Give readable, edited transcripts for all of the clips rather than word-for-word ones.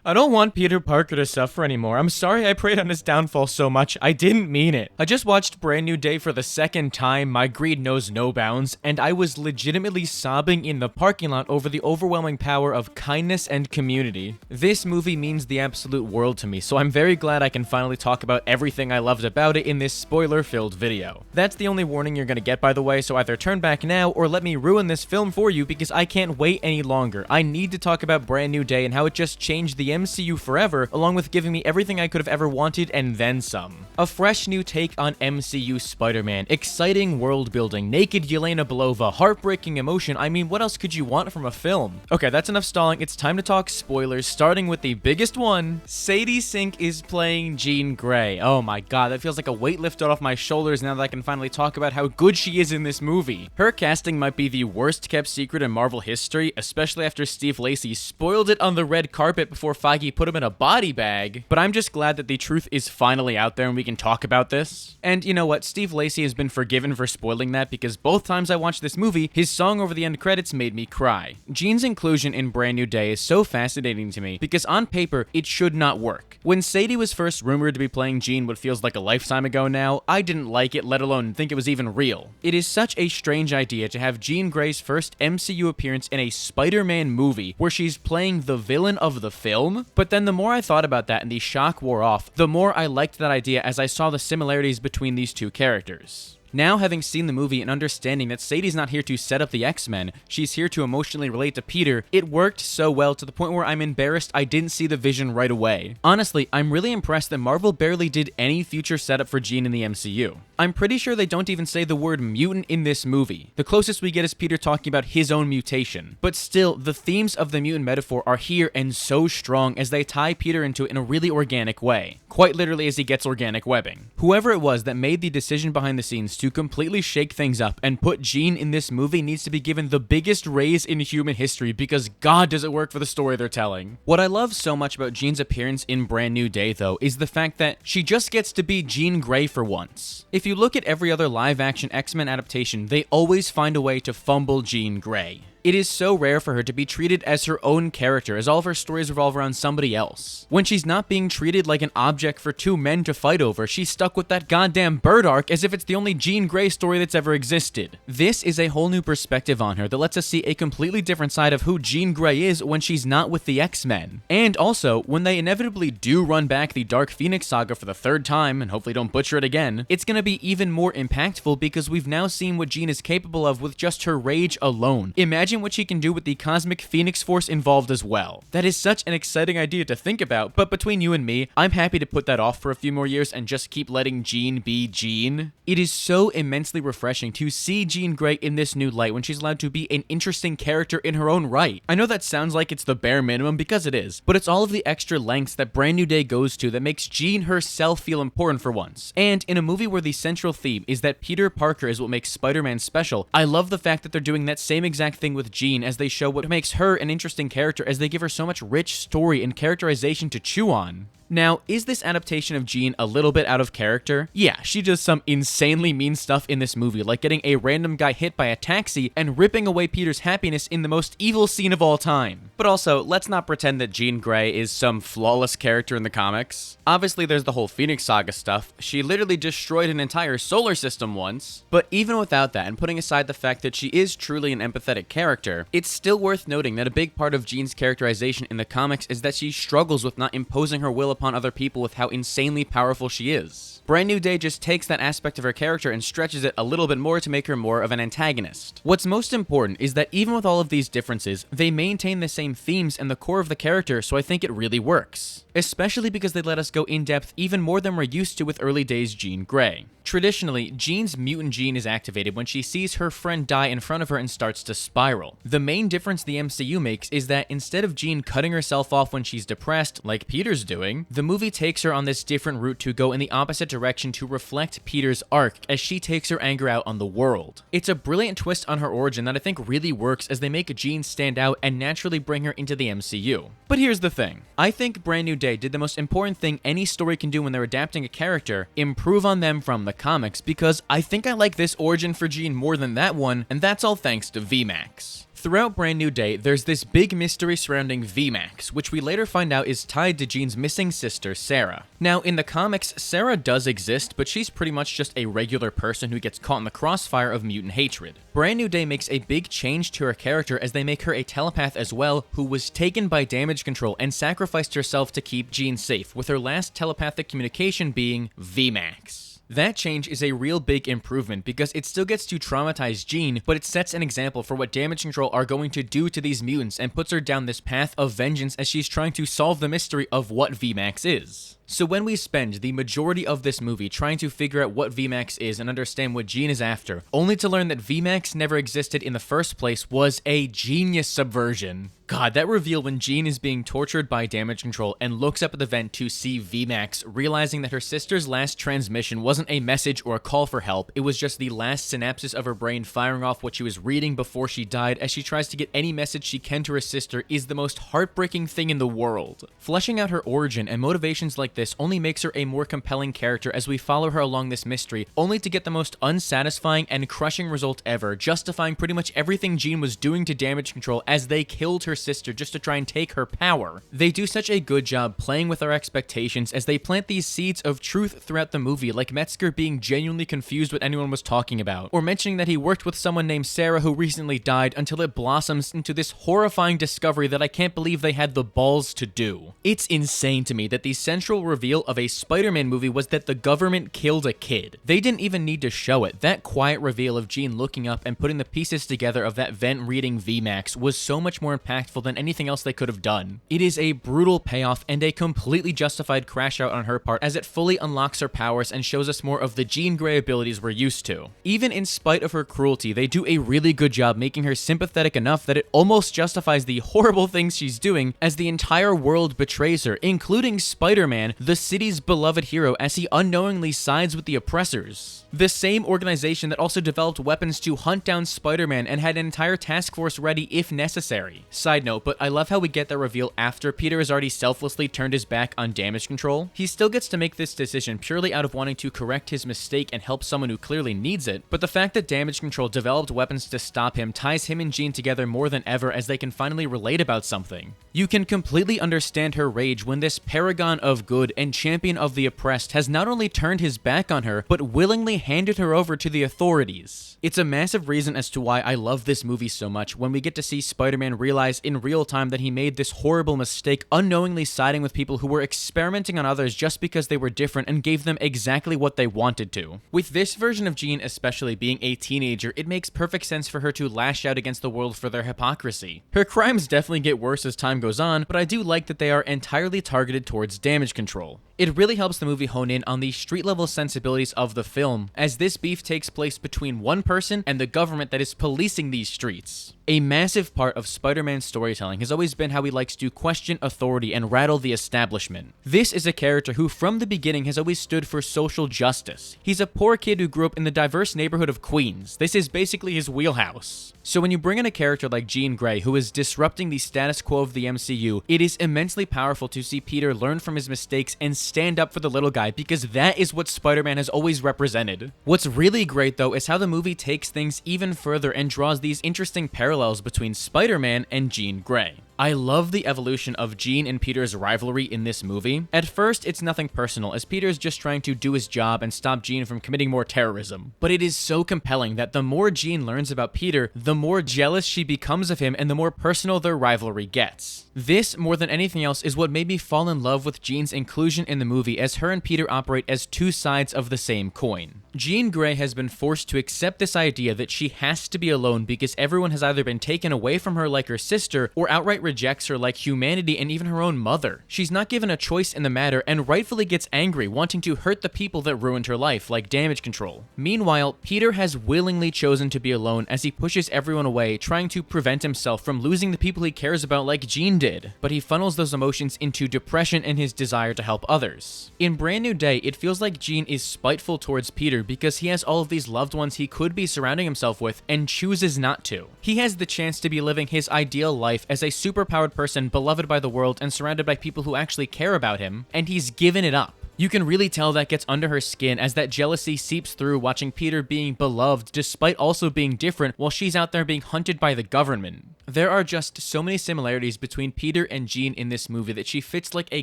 I don't want Peter Parker to suffer anymore. I'm sorry I preyed on his downfall so much. I didn't mean it. I just watched Brand New Day for the second time. My greed knows no bounds, and I was legitimately sobbing in the parking lot over the overwhelming power of kindness and community. This movie means the absolute world to me, so I'm very glad I can finally talk about everything I loved about it in this spoiler-filled video. That's the only warning you're gonna get, by the way, so either turn back now or let me ruin this film for you because I can't wait any longer. I need to talk about Brand New Day and how it just changed the MCU forever, along with giving me everything I could have ever wanted and then some. A fresh new take on MCU Spider-Man, exciting world building, naked Yelena Belova, heartbreaking emotion. I mean, what else could you want from a film? Okay, that's enough stalling. It's time to talk spoilers, starting with the biggest one. Sadie Sink is playing Jean Grey. Oh my god, that feels like a weight lifted off my shoulders now that I can finally talk about how good she is in this movie. Her casting might be the worst kept secret in Marvel history, especially after Steve Lacy spoiled it on the red carpet before Feige put him in a body bag, but I'm just glad that the truth is finally out there and we can talk about this. And you know what, Steve Lacy has been forgiven for spoiling that because both times I watched this movie, his song over the end credits made me cry. Jean's inclusion in Brand New Day is so fascinating to me because on paper, it should not work. When Sadie was first rumored to be playing Jean what feels like a lifetime ago now, I didn't like it, let alone think it was even real. It is such a strange idea to have Jean Grey's first MCU appearance in a Spider-Man movie where she's playing the villain of the film, but then the more I thought about that and the shock wore off, the more I liked that idea as I saw the similarities between these two characters. Now, having seen the movie and understanding that Sadie's not here to set up the X-Men, she's here to emotionally relate to Peter, it worked so well to the point where I'm embarrassed I didn't see the vision right away. Honestly, I'm really impressed that Marvel barely did any future setup for Jean in the MCU. I'm pretty sure they don't even say the word mutant in this movie. The closest we get is Peter talking about his own mutation. But still, the themes of the mutant metaphor are here and so strong as they tie Peter into it in a really organic way. Quite literally as he gets organic webbing. Whoever it was that made the decision behind the scenes to completely shake things up and put Jean in this movie needs to be given the biggest raise in human history because god does it work for the story they're telling. What I love so much about Jean's appearance in Brand New Day though is the fact that she just gets to be Jean Grey for once. If you look at every other live action X-Men adaptation, they always find a way to fumble Jean Grey. It is so rare for her to be treated as her own character, as all of her stories revolve around somebody else. When she's not being treated like an object for two men to fight over, she's stuck with that goddamn bird arc as if it's the only Jean Grey story that's ever existed. This is a whole new perspective on her that lets us see a completely different side of who Jean Grey is when she's not with the X-Men. And also, when they inevitably do run back the Dark Phoenix saga for the third time, and hopefully don't butcher it again, it's gonna be even more impactful because we've now seen what Jean is capable of with just her rage alone. Imagine what she can do with the cosmic Phoenix Force involved as well. That is such an exciting idea to think about, but between you and me, I'm happy to put that off for a few more years and just keep letting Jean be Jean. It is so immensely refreshing to see Jean Grey in this new light when she's allowed to be an interesting character in her own right. I know that sounds like it's the bare minimum because it is, but it's all of the extra lengths that Brand New Day goes to that makes Jean herself feel important for once. And in a movie where the central theme is that Peter Parker is what makes Spider-Man special, I love the fact that they're doing that same exact thing with Jean as they show what makes her an interesting character as they give her so much rich story and characterization to chew on. Now, is this adaptation of Jean a little bit out of character? Yeah, she does some insanely mean stuff in this movie, like getting a random guy hit by a taxi and ripping away Peter's happiness in the most evil scene of all time. But also, let's not pretend that Jean Grey is some flawless character in the comics. Obviously, there's the whole Phoenix Saga stuff. She literally destroyed an entire solar system once. But even without that, and putting aside the fact that she is truly an empathetic character, it's still worth noting that a big part of Jean's characterization in the comics is that she struggles with not imposing her will upon other people with how insanely powerful she is. Brand New Day just takes that aspect of her character and stretches it a little bit more to make her more of an antagonist. What's most important is that even with all of these differences, they maintain the same themes and the core of the character, so I think it really works. Especially because they let us go in depth even more than we're used to with early days Jean Grey. Traditionally, Jean's mutant gene is activated when she sees her friend die in front of her and starts to spiral. The main difference the MCU makes is that instead of Jean cutting herself off when she's depressed, like Peter's doing, the movie takes her on this different route to go in the opposite direction to reflect Peter's arc as she takes her anger out on the world. It's a brilliant twist on her origin that I think really works as they make Jean stand out and naturally bring her into the MCU. But here's the thing. I think Brand New Day did the most important thing any story can do when they're adapting a character, improve on them from the comics, because I think I like this origin for Jean more than that one, and that's all thanks to VMAX. Throughout Brand New Day, there's this big mystery surrounding VMAX, which we later find out is tied to Jean's missing sister, Sarah. Now, in the comics, Sarah does exist, but she's pretty much just a regular person who gets caught in the crossfire of mutant hatred. Brand New Day makes a big change to her character as they make her a telepath as well, who was taken by damage control and sacrificed herself to keep Jean safe, with her last telepathic communication being VMAX. That change is a real big improvement because it still gets to traumatize Jean, but it sets an example for what damage control are going to do to these mutants and puts her down this path of vengeance as she's trying to solve the mystery of what VMAX is. So when we spend the majority of this movie trying to figure out what VMAX is and understand what Jean is after, only to learn that VMAX never existed in the first place was a genius subversion. God, that reveal when Jean is being tortured by damage control and looks up at the vent to see VMAX, realizing that her sister's last transmission wasn't a message or a call for help, it was just the last synapses of her brain firing off what she was reading before she died as she tries to get any message she can to her sister, is the most heartbreaking thing in the world. Fleshing out her origin and motivations like this only makes her a more compelling character as we follow her along this mystery, only to get the most unsatisfying and crushing result ever, justifying pretty much everything Jean was doing to damage control as they killed her sister just to try and take her power. They do such a good job playing with our expectations as they plant these seeds of truth throughout the movie, like Metzger being genuinely confused what anyone was talking about, or mentioning that he worked with someone named Sarah who recently died, until it blossoms into this horrifying discovery that I can't believe they had the balls to do. It's insane to me that the central reveal of a Spider-Man movie was that the government killed a kid. They didn't even need to show it. That quiet reveal of Jean looking up and putting the pieces together of that vent reading VMAX was so much more impactful than anything else they could have done. It is a brutal payoff and a completely justified crash out on her part as it fully unlocks her powers and shows us more of the Jean Grey abilities we're used to. Even in spite of her cruelty, they do a really good job making her sympathetic enough that it almost justifies the horrible things she's doing as the entire world betrays her, including Spider-Man, the city's beloved hero, as he unknowingly sides with the oppressors. The same organization that also developed weapons to hunt down Spider-Man and had an entire task force ready if necessary. Side note, but I love how we get that reveal after Peter has already selflessly turned his back on damage control. He still gets to make this decision purely out of wanting to correct his mistake and help someone who clearly needs it, but the fact that damage control developed weapons to stop him ties him and Jean together more than ever as they can finally relate about something. You can completely understand her rage when this paragon of good and champion of the oppressed has not only turned his back on her, but willingly handed her over to the authorities. It's a massive reason as to why I love this movie so much when we get to see Spider-Man realize in real time that he made this horrible mistake, unknowingly siding with people who were experimenting on others just because they were different and gave them exactly what they wanted to. With this version of Jean especially being a teenager, it makes perfect sense for her to lash out against the world for their hypocrisy. Her crimes definitely get worse as time goes on, but I do like that they are entirely targeted towards damage control. It really helps the movie hone in on the street-level sensibilities of the film, as this beef takes place between one person and the government that is policing these streets. A massive part of Spider-Man's storytelling has always been how he likes to question authority and rattle the establishment. This is a character who from the beginning has always stood for social justice. He's a poor kid who grew up in the diverse neighborhood of Queens. This is basically his wheelhouse. So when you bring in a character like Jean Grey, who is disrupting the status quo of the MCU, it is immensely powerful to see Peter learn from his mistakes and stand up for the little guy, because that is what Spider-Man has always represented. What's really great though is how the movie takes things even further and draws these interesting parallels between Spider-Man and Jean Grey. I love the evolution of Jean and Peter's rivalry in this movie. At first, it's nothing personal, as Peter's just trying to do his job and stop Jean from committing more terrorism. But it is so compelling that the more Jean learns about Peter, the more jealous she becomes of him and the more personal their rivalry gets. This, more than anything else, is what made me fall in love with Jean's inclusion in the movie, as her and Peter operate as two sides of the same coin. Jean Grey has been forced to accept this idea that she has to be alone because everyone has either been taken away from her like her sister, or outright rejects her like humanity and even her own mother. She's not given a choice in the matter and rightfully gets angry, wanting to hurt the people that ruined her life, like damage control. Meanwhile, Peter has willingly chosen to be alone as he pushes everyone away, trying to prevent himself from losing the people he cares about like Jean did. But he funnels those emotions into depression and his desire to help others. In Brand New Day, it feels like Jean is spiteful towards Peter because he has all of these loved ones he could be surrounding himself with and chooses not to. He has the chance to be living his ideal life as a superpowered person beloved by the world and surrounded by people who actually care about him, and he's given it up. You can really tell that gets under her skin as that jealousy seeps through watching Peter being beloved despite also being different while she's out there being hunted by the government. There are just so many similarities between Peter and Jean in this movie that she fits like a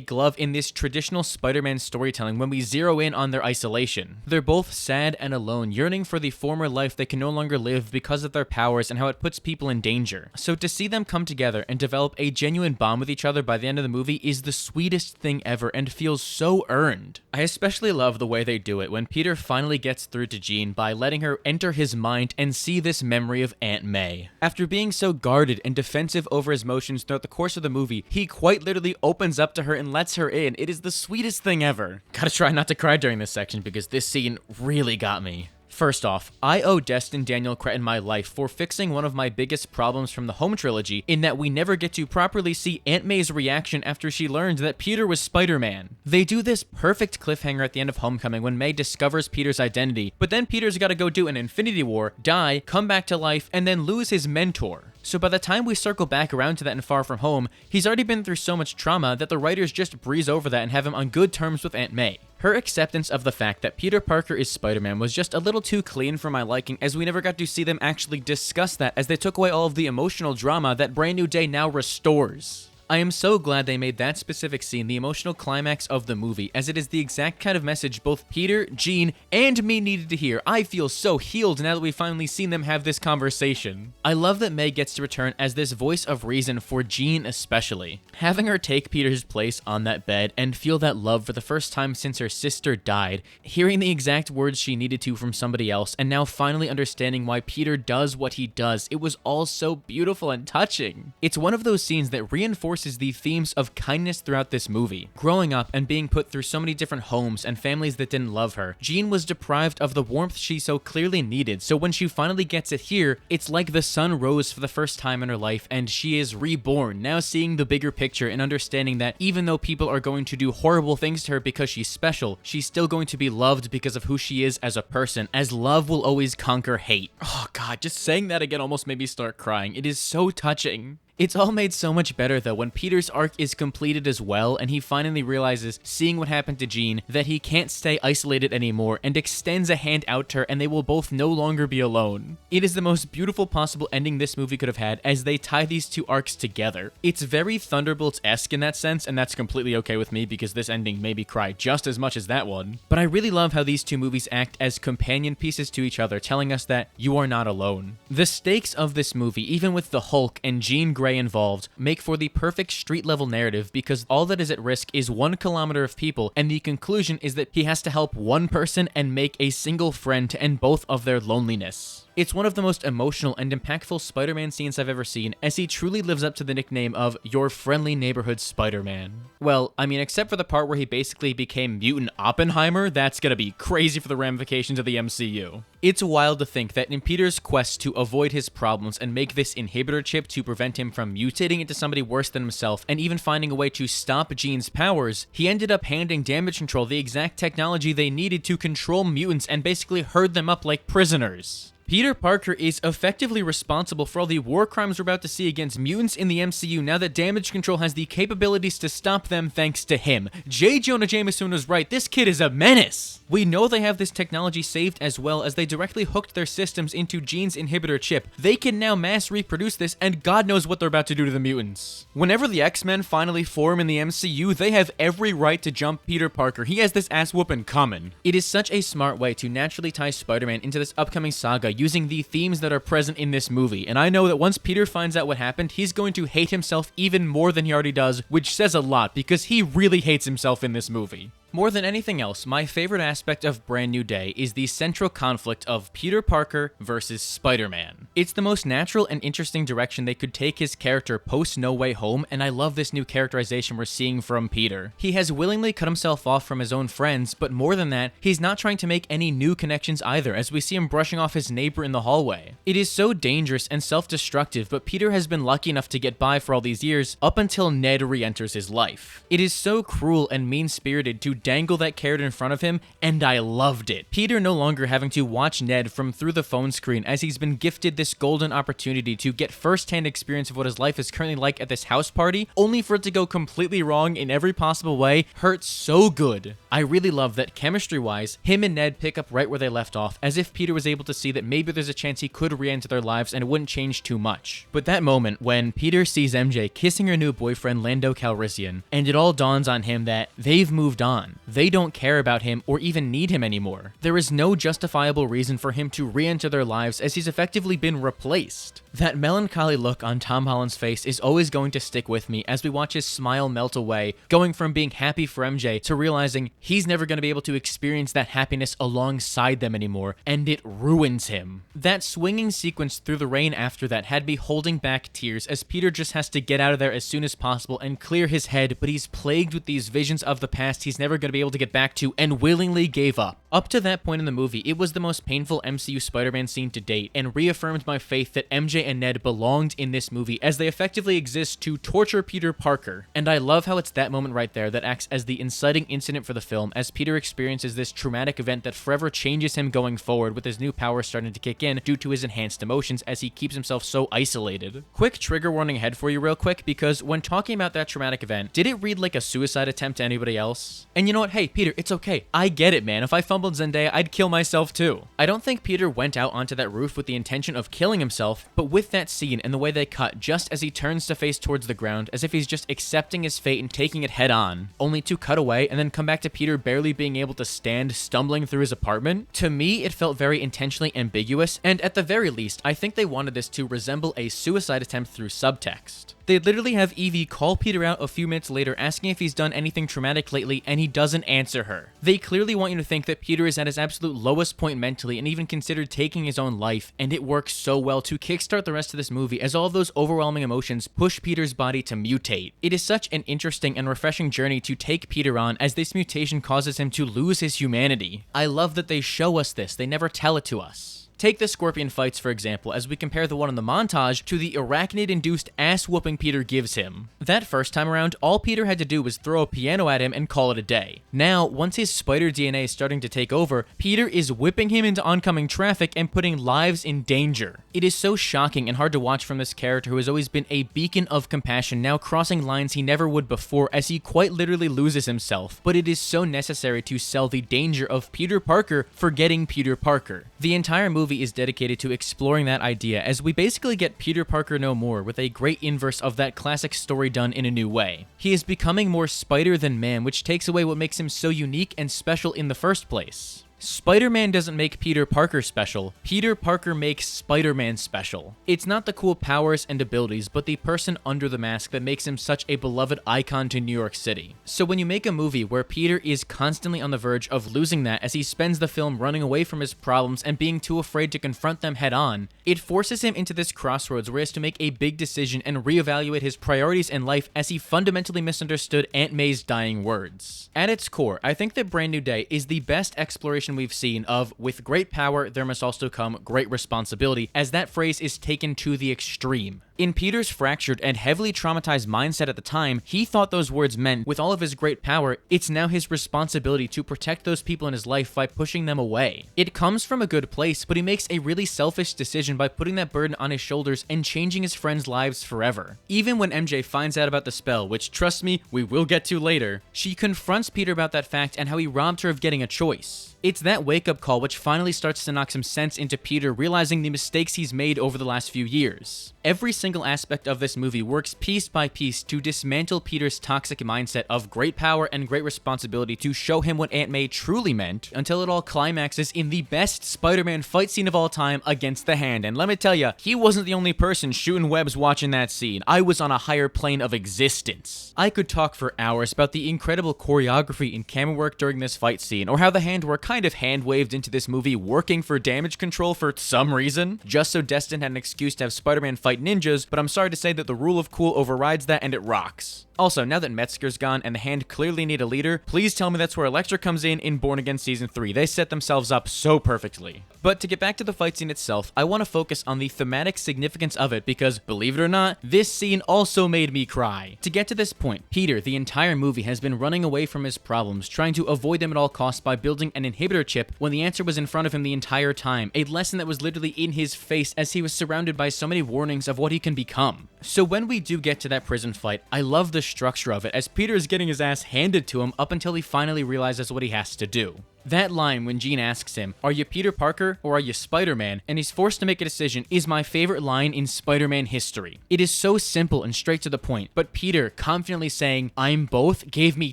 glove in this traditional Spider-Man storytelling when we zero in on their isolation. They're both sad and alone, yearning for the former life they can no longer live because of their powers and how it puts people in danger. So to see them come together and develop a genuine bond with each other by the end of the movie is the sweetest thing ever and feels so earned. I especially love the way they do it when Peter finally gets through to Jean by letting her enter his mind and see this memory of Aunt May. After being so guarded and defensive over his emotions throughout the course of the movie, he quite literally opens up to her and lets her in. It is the sweetest thing ever. Gotta try not to cry during this section because this scene really got me. First off, I owe Destin Daniel Cretton my life for fixing one of my biggest problems from the Home trilogy in that we never get to properly see Aunt May's reaction after she learned that Peter was Spider-Man. They do this perfect cliffhanger at the end of Homecoming when May discovers Peter's identity, but then Peter's gotta go do an Infinity War, die, come back to life, and then lose his mentor. So by the time we circle back around to that in Far From Home, he's already been through so much trauma that the writers just breeze over that and have him on good terms with Aunt May. Her acceptance of the fact that Peter Parker is Spider-Man was just a little too clean for my liking, as we never got to see them actually discuss that, as they took away all of the emotional drama that Brand New Day now restores. I am so glad they made that specific scene the emotional climax of the movie, as it is the exact kind of message both Peter, Jean, and me needed to hear. I feel so healed now that we've finally seen them have this conversation. I love that May gets to return as this voice of reason for Jean especially. Having her take Peter's place on that bed and feel that love for the first time since her sister died, hearing the exact words she needed to from somebody else, and now finally understanding why Peter does what he does, it was all so beautiful and touching. It's one of those scenes that reinforces the themes of kindness throughout this movie. Growing up and being put through so many different homes and families that didn't love her, Jean was deprived of the warmth she so clearly needed, so when she finally gets it here, it's like the sun rose for the first time in her life and she is reborn, now seeing the bigger picture and understanding that even though people are going to do horrible things to her because she's special, she's still going to be loved because of who she is as a person, as love will always conquer hate. Oh god, just saying that again almost made me start crying. It is so touching. It's all made so much better though when Peter's arc is completed as well and he finally realizes, seeing what happened to Jean, that he can't stay isolated anymore and extends a hand out to her and they will both no longer be alone. It is the most beautiful possible ending this movie could have had as they tie these two arcs together. It's very Thunderbolts-esque in that sense, and that's completely okay with me because this ending made me cry just as much as that one. But I really love how these two movies act as companion pieces to each other, telling us that you are not alone. The stakes of this movie, even with the Hulk and Jean Grey involved, make for the perfect street level narrative because all that is at risk is 1 kilometer of people, and the conclusion is that he has to help one person and make a single friend to end both of their loneliness. It's one of the most emotional and impactful Spider-Man scenes I've ever seen, as he truly lives up to the nickname of your friendly neighborhood Spider-Man. Well, I mean, except for the part where he basically became Mutant Oppenheimer, that's gonna be crazy for the ramifications of the MCU. It's wild to think that in Peter's quest to avoid his problems and make this inhibitor chip to prevent him from mutating into somebody worse than himself, and even finding a way to stop Jean's powers, he ended up handing Damage Control the exact technology they needed to control mutants and basically herd them up like prisoners. Peter Parker is effectively responsible for all the war crimes we're about to see against mutants in the MCU now that Damage Control has the capabilities to stop them thanks to him. J. Jonah Jameson was right, this kid is a menace! We know they have this technology saved as well as they directly hooked their systems into Jean's inhibitor chip. They can now mass reproduce this and God knows what they're about to do to the mutants. Whenever the X-Men finally form in the MCU, they have every right to jump Peter Parker. He has this ass whooping coming. It is such a smart way to naturally tie Spider-Man into this upcoming saga using the themes that are present in this movie, and I know that once Peter finds out what happened, he's going to hate himself even more than he already does, which says a lot because he really hates himself in this movie. More than anything else, my favorite aspect of Brand New Day is the central conflict of Peter Parker versus Spider-Man. It's the most natural and interesting direction they could take his character post No Way Home, and I love this new characterization we're seeing from Peter. He has willingly cut himself off from his own friends, but more than that, he's not trying to make any new connections either, as we see him brushing off his neighbor in the hallway. It is so dangerous and self-destructive, but Peter has been lucky enough to get by for all these years, up until Ned re-enters his life. It is so cruel and mean-spirited to dangle that carrot in front of him, and I loved it. Peter no longer having to watch Ned from through the phone screen as he's been gifted this this golden opportunity to get first-hand experience of what his life is currently like at this house party, only for it to go completely wrong in every possible way, hurts so good. I really love that chemistry-wise, him and Ned pick up right where they left off, as if Peter was able to see that maybe there's a chance he could re-enter their lives and it wouldn't change too much. But that moment when Peter sees MJ kissing her new boyfriend Lando Calrissian, and it all dawns on him that they've moved on. They don't care about him or even need him anymore. There is no justifiable reason for him to re-enter their lives as he's effectively been replaced. That melancholy look on Tom Holland's face is always going to stick with me as we watch his smile melt away, going from being happy for MJ to realizing he's never going to be able to experience that happiness alongside them anymore, and it ruins him. That swinging sequence through the rain after that had me holding back tears as Peter just has to get out of there as soon as possible and clear his head, but he's plagued with these visions of the past he's never going to be able to get back to and willingly gave up. Up to that point in the movie, it was the most painful MCU Spider-Man scene to date and reaffirmed my faith that MJ and Ned belonged in this movie as they effectively exist to torture Peter Parker. And I love how it's that moment right there that acts as the inciting incident for the film as Peter experiences this traumatic event that forever changes him going forward, with his new powers starting to kick in due to his enhanced emotions as he keeps himself so isolated. Quick trigger warning ahead for you real quick, because when talking about that traumatic event, did it read like a suicide attempt to anybody else? And you know what? Hey, Peter, it's okay. I get it, man. If I fumbled Zendaya, I'd kill myself too. I don't think Peter went out onto that roof with the intention of killing himself, but with that scene and the way they cut just as he turns to face towards the ground, as if he's just accepting his fate and taking it head on, only to cut away and then come back to Peter barely being able to stand, stumbling through his apartment. To me, it felt very intentionally ambiguous, and at the very least, I think they wanted this to resemble a suicide attempt through subtext. They literally have Evie call Peter out a few minutes later asking if he's done anything traumatic lately, and he doesn't answer her. They clearly want you to think that Peter is at his absolute lowest point mentally and even considered taking his own life, and it works so well to kickstart the rest of this movie as all of those overwhelming emotions push Peter's body to mutate. It is such an interesting and refreshing journey to take Peter on as this mutation causes him to lose his humanity. I love that they show us this, they never tell it to us. Take the Scorpion fights, for example, as we compare the one in the montage to the arachnid-induced ass-whooping Peter gives him. That first time around, all Peter had to do was throw a piano at him and call it a day. Now, once his spider DNA is starting to take over, Peter is whipping him into oncoming traffic and putting lives in danger. It is so shocking and hard to watch from this character who has always been a beacon of compassion, now crossing lines he never would before as he quite literally loses himself. But it is so necessary to sell the danger of Peter Parker forgetting Peter Parker. The entire movie is dedicated to exploring that idea as we basically get Peter Parker no more with a great inverse of that classic story done in a new way. He is becoming more spider than man, which takes away what makes him so unique and special in the first place. Spider-Man doesn't make Peter Parker special, Peter Parker makes Spider-Man special. It's not the cool powers and abilities, but the person under the mask that makes him such a beloved icon to New York City. So when you make a movie where Peter is constantly on the verge of losing that as he spends the film running away from his problems and being too afraid to confront them head on, it forces him into this crossroads where he has to make a big decision and reevaluate his priorities in life as he fundamentally misunderstood Aunt May's dying words. At its core, I think that Brand New Day is the best exploration we've seen of with great power there must also come great responsibility, as that phrase is taken to the extreme. In Peter's fractured and heavily traumatized mindset at the time, he thought those words meant with all of his great power, it's now his responsibility to protect those people in his life by pushing them away. It comes from a good place, but he makes a really selfish decision by putting that burden on his shoulders and changing his friends' lives forever. Even when MJ finds out about the spell, which trust me, we will get to later, she confronts Peter about that fact and how he robbed her of getting a choice. It's that wake-up call which finally starts to knock some sense into Peter, realizing the mistakes he's made over the last few years. Every single aspect of this movie works piece by piece to dismantle Peter's toxic mindset of great power and great responsibility to show him what Aunt May truly meant, until it all climaxes in the best Spider-Man fight scene of all time against the Hand. And let me tell ya, he wasn't the only person shooting webs watching that scene. I was on a higher plane of existence. I could talk for hours about the incredible choreography and camera work during this fight scene, or how the Hand were kind of hand-waved into this movie working for damage control for some reason, just so Destin had an excuse to have Spider-Man fight ninjas, ideas, but I'm sorry to say that the rule of cool overrides that and it rocks. Also, now that Metzger's gone and the Hand clearly need a leader, please tell me that's where Elektra comes in Born Again Season 3. They set themselves up so perfectly. But to get back to the fight scene itself, I want to focus on the thematic significance of it because, believe it or not, this scene also made me cry. To get to this point, Peter, the entire movie, has been running away from his problems, trying to avoid them at all costs by building an inhibitor chip when the answer was in front of him the entire time, a lesson that was literally in his face as he was surrounded by so many warnings of what he can become. So when we do get to that prison fight, I love the structure of it as Peter is getting his ass handed to him up until he finally realizes what he has to do. That line when Jean asks him, "Are you Peter Parker or are you Spider-Man?" and he's forced to make a decision is my favorite line in Spider-Man history. It is so simple and straight to the point, but Peter confidently saying, "I'm both," gave me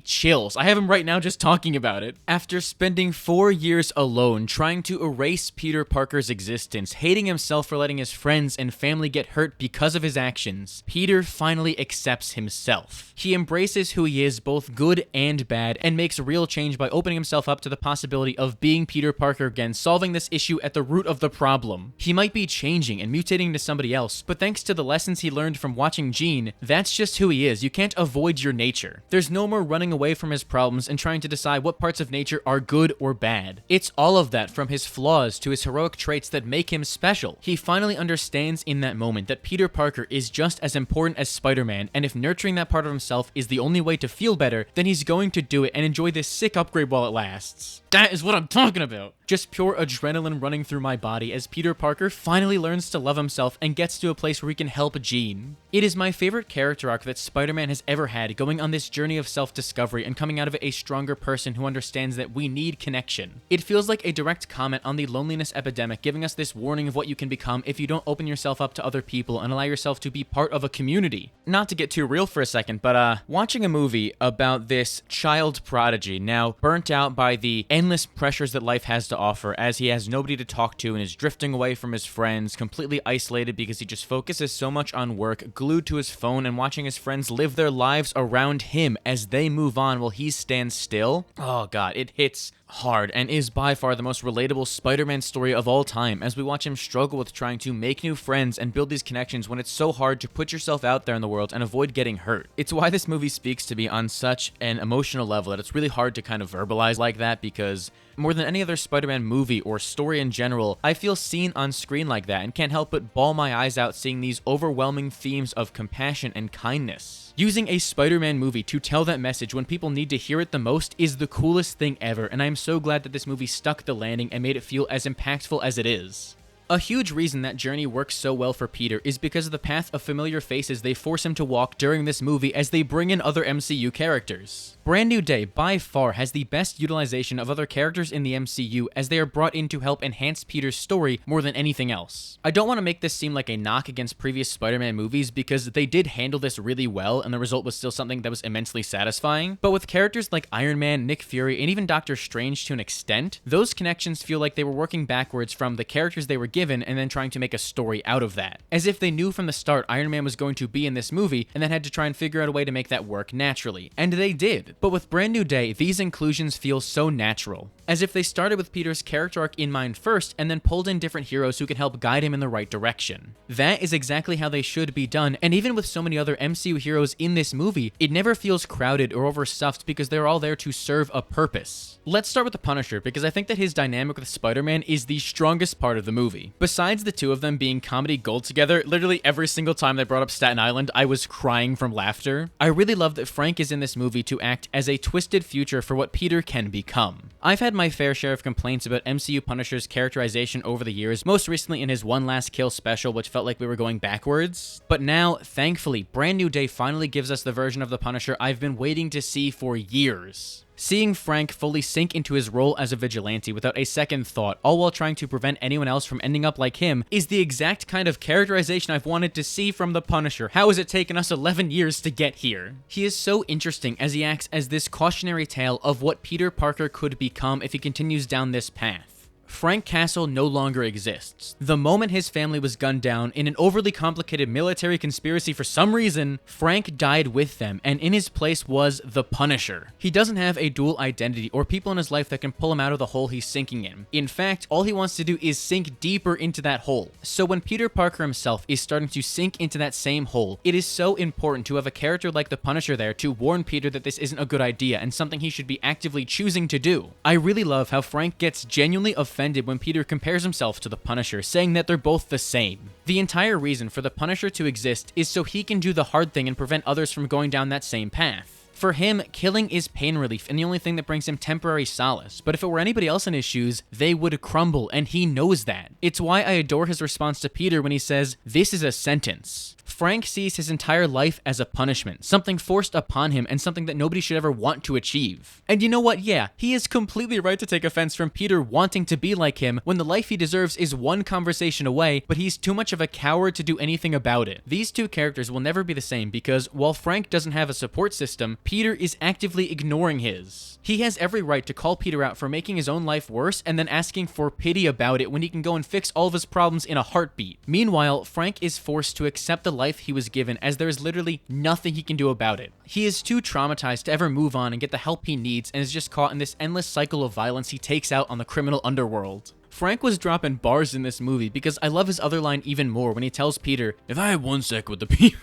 chills. I have him right now just talking about it. After spending 4 years alone trying to erase Peter Parker's existence, hating himself for letting his friends and family get hurt because of his actions, Peter finally accepts himself. He embraces who he is, both good and bad, and makes real change by opening himself up to the possibility of being Peter Parker again, solving this issue at the root of the problem. He might be changing and mutating into somebody else, but thanks to the lessons he learned from watching Jean, that's just who he is. You can't avoid your nature. There's no more running away from his problems and trying to decide what parts of nature are good or bad. It's all of that, from his flaws to his heroic traits, that make him special. He finally understands in that moment that Peter Parker is just as important as Spider-Man, and if nurturing that part of himself is the only way to feel better, then he's going to do it and enjoy this sick upgrade while it lasts. That is what I'm talking about. Just pure adrenaline running through my body as Peter Parker finally learns to love himself and gets to a place where he can help Jean. It is my favorite character arc that Spider-Man has ever had, going on this journey of self-discovery and coming out of it a stronger person who understands that we need connection. It feels like a direct comment on the loneliness epidemic, giving us this warning of what you can become if you don't open yourself up to other people and allow yourself to be part of a community. Not to get too real for a second, but watching a movie about this child prodigy now burnt out by the endless pressures that life has to offer, as he has nobody to talk to and is drifting away from his friends, completely isolated because he just focuses so much on work, glued to his phone and watching his friends live their lives around him as they move on while he stands still. Oh god, it hits hard and is by far the most relatable Spider-Man story of all time, as we watch him struggle with trying to make new friends and build these connections when it's so hard to put yourself out there in the world and avoid getting hurt. It's why this movie speaks to me on such an emotional level that it's really hard to kind of verbalize like that, because more than any other Spider-Man movie or story in general, I feel seen on screen like that and can't help but bawl my eyes out seeing these overwhelming themes of compassion and kindness. Using a Spider-Man movie to tell that message when people need to hear it the most is the coolest thing ever, and I'm so glad that this movie stuck the landing and made it feel as impactful as it is. A huge reason that journey works so well for Peter is because of the path of familiar faces they force him to walk during this movie as they bring in other MCU characters. Brand New Day by far has the best utilization of other characters in the MCU as they are brought in to help enhance Peter's story more than anything else. I don't want to make this seem like a knock against previous Spider-Man movies because they did handle this really well and the result was still something that was immensely satisfying, but with characters like Iron Man, Nick Fury, and even Doctor Strange to an extent, those connections feel like they were working backwards from the characters they were given and then trying to make a story out of that. As if they knew from the start Iron Man was going to be in this movie and then had to try and figure out a way to make that work naturally. And they did. But with Brand New Day, these inclusions feel so natural. As if they started with Peter's character arc in mind first and then pulled in different heroes who can help guide him in the right direction. That is exactly how they should be done, and even with so many other MCU heroes in this movie, it never feels crowded or overstuffed because they're all there to serve a purpose. Let's start with the Punisher because I think that his dynamic with Spider-Man is the strongest part of the movie. Besides the two of them being comedy gold together, literally every single time they brought up Staten Island, I was crying from laughter. I really love that Frank is in this movie to act as a twisted future for what Peter can become. I've had my fair share of complaints about MCU Punisher's characterization over the years, most recently in his One Last Kill special, which felt like we were going backwards. But now, thankfully, Brand New Day finally gives us the version of the Punisher I've been waiting to see for years. Seeing Frank fully sink into his role as a vigilante without a second thought, all while trying to prevent anyone else from ending up like him, is the exact kind of characterization I've wanted to see from the Punisher. How has it taken us 11 years to get here? He is so interesting as he acts as this cautionary tale of what Peter Parker could become if he continues down this path. Frank Castle no longer exists. The moment his family was gunned down in an overly complicated military conspiracy for some reason, Frank died with them, and in his place was the Punisher. He doesn't have a dual identity or people in his life that can pull him out of the hole he's sinking in. In fact, all he wants to do is sink deeper into that hole. So when Peter Parker himself is starting to sink into that same hole, it is so important to have a character like the Punisher there to warn Peter that this isn't a good idea and something he should be actively choosing to do. I really love how Frank gets genuinely offended when Peter compares himself to the Punisher, saying that they're both the same. The entire reason for the Punisher to exist is so he can do the hard thing and prevent others from going down that same path. For him, killing is pain relief and the only thing that brings him temporary solace, but if it were anybody else in his shoes, they would crumble, and he knows that. It's why I adore his response to Peter when he says, "This is a sentence." Frank sees his entire life as a punishment, something forced upon him and something that nobody should ever want to achieve. And you know what? Yeah, he is completely right to take offense from Peter wanting to be like him when the life he deserves is one conversation away, but he's too much of a coward to do anything about it. These two characters will never be the same because while Frank doesn't have a support system, Peter is actively ignoring his. He has every right to call Peter out for making his own life worse and then asking for pity about it when he can go and fix all of his problems in a heartbeat. Meanwhile, Frank is forced to accept the life he was given as there is literally nothing he can do about it. He is too traumatized to ever move on and get the help he needs and is just caught in this endless cycle of violence he takes out on the criminal underworld. Frank was dropping bars in this movie because I love his other line even more when he tells Peter, "If I had 1 sec with the people..."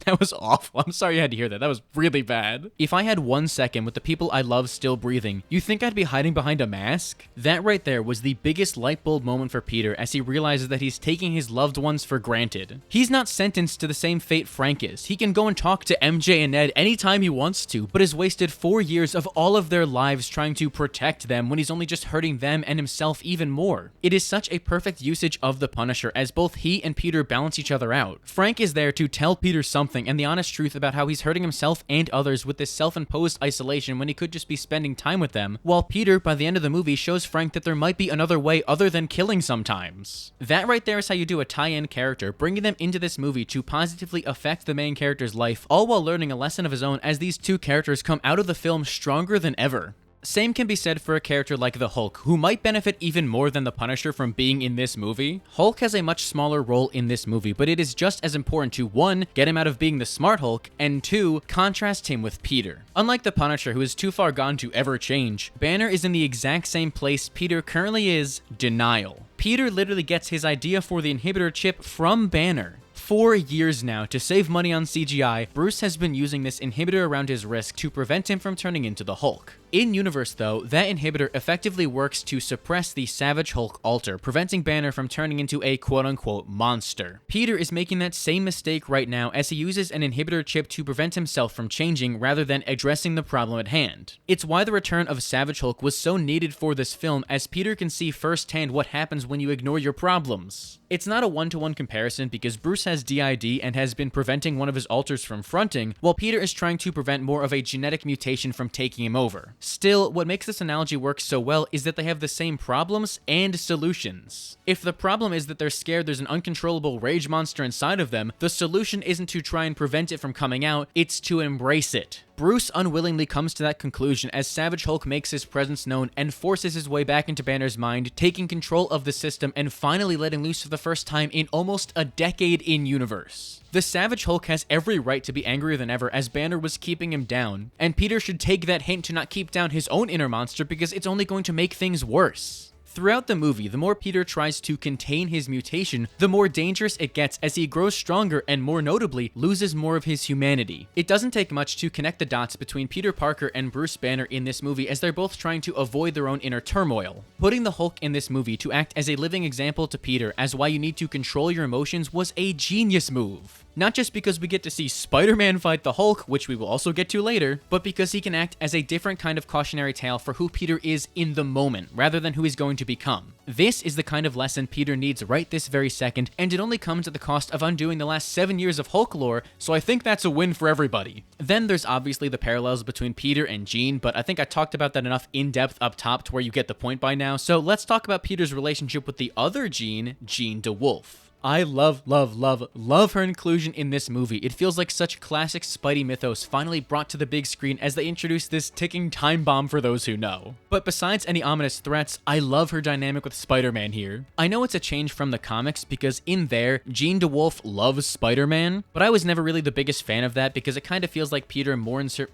That was awful. I'm sorry you had to hear that. That was really bad. If I had 1 second with the people I love still breathing, you think I'd be hiding behind a mask? That right there was the biggest light bulb moment for Peter as he realizes that he's taking his loved ones for granted. He's not sentenced to the same fate Frank is. He can go and talk to MJ and Ned anytime he wants to, but has wasted 4 years of all of their lives trying to protect them when he's only just hurting them and himself even more. It is such a perfect usage of the Punisher as both he and Peter balance each other out. Frank is there to tell Peter something and the honest truth about how he's hurting himself and others with this self-imposed isolation when he could just be spending time with them, while Peter, by the end of the movie, shows Frank that there might be another way other than killing sometimes. That right there is how you do a tie-in character, bringing them into this movie to positively affect the main character's life, all while learning a lesson of his own as these two characters come out of the film stronger than ever. Same can be said for a character like the Hulk, who might benefit even more than the Punisher from being in this movie. Hulk has a much smaller role in this movie, but it is just as important to 1, get him out of being the smart Hulk, and 2, contrast him with Peter. Unlike the Punisher, who is too far gone to ever change, Banner is in the exact same place Peter currently is, denial. Peter literally gets his idea for the inhibitor chip from Banner. 4 years now, to save money on CGI, Bruce has been using this inhibitor around his wrist to prevent him from turning into the Hulk. In-universe though, that inhibitor effectively works to suppress the Savage Hulk alter, preventing Banner from turning into a quote-unquote monster. Peter is making that same mistake right now as he uses an inhibitor chip to prevent himself from changing rather than addressing the problem at hand. It's why the return of Savage Hulk was so needed for this film, as Peter can see firsthand what happens when you ignore your problems. It's not a one-to-one comparison because Bruce has DID and has been preventing one of his alters from fronting, while Peter is trying to prevent more of a genetic mutation from taking him over. Still, what makes this analogy work so well is that they have the same problems and solutions. If the problem is that they're scared there's an uncontrollable rage monster inside of them, the solution isn't to try and prevent it from coming out, it's to embrace it. Bruce unwillingly comes to that conclusion as Savage Hulk makes his presence known and forces his way back into Banner's mind, taking control of the system and finally letting loose for the first time in almost a decade in universe. The Savage Hulk has every right to be angrier than ever as Banner was keeping him down, and Peter should take that hint to not keep down his own inner monster because it's only going to make things worse. Throughout the movie, the more Peter tries to contain his mutation, the more dangerous it gets as he grows stronger and, more notably, loses more of his humanity. It doesn't take much to connect the dots between Peter Parker and Bruce Banner in this movie as they're both trying to avoid their own inner turmoil. Putting the Hulk in this movie to act as a living example to Peter as why you need to control your emotions was a genius move. Not just because we get to see Spider-Man fight the Hulk, which we will also get to later, but because he can act as a different kind of cautionary tale for who Peter is in the moment, rather than who he's going to become. This is the kind of lesson Peter needs right this very second, and it only comes at the cost of undoing the last 7 years of Hulk lore, so I think that's a win for everybody. Then there's obviously the parallels between Peter and Jean, but I think I talked about that enough in depth up top to where you get the point by now, so let's talk about Peter's relationship with the other Jean, Jean DeWolff. I love her inclusion in this movie. It feels like such classic Spidey mythos finally brought to the big screen as they introduce this ticking time bomb for those who know. But besides any ominous threats, I love her dynamic with Spider-Man here. I know it's a change from the comics because in there, Jean DeWolff loves Spider-Man, but I was never really the biggest fan of that because it kind of feels like Peter mourns her,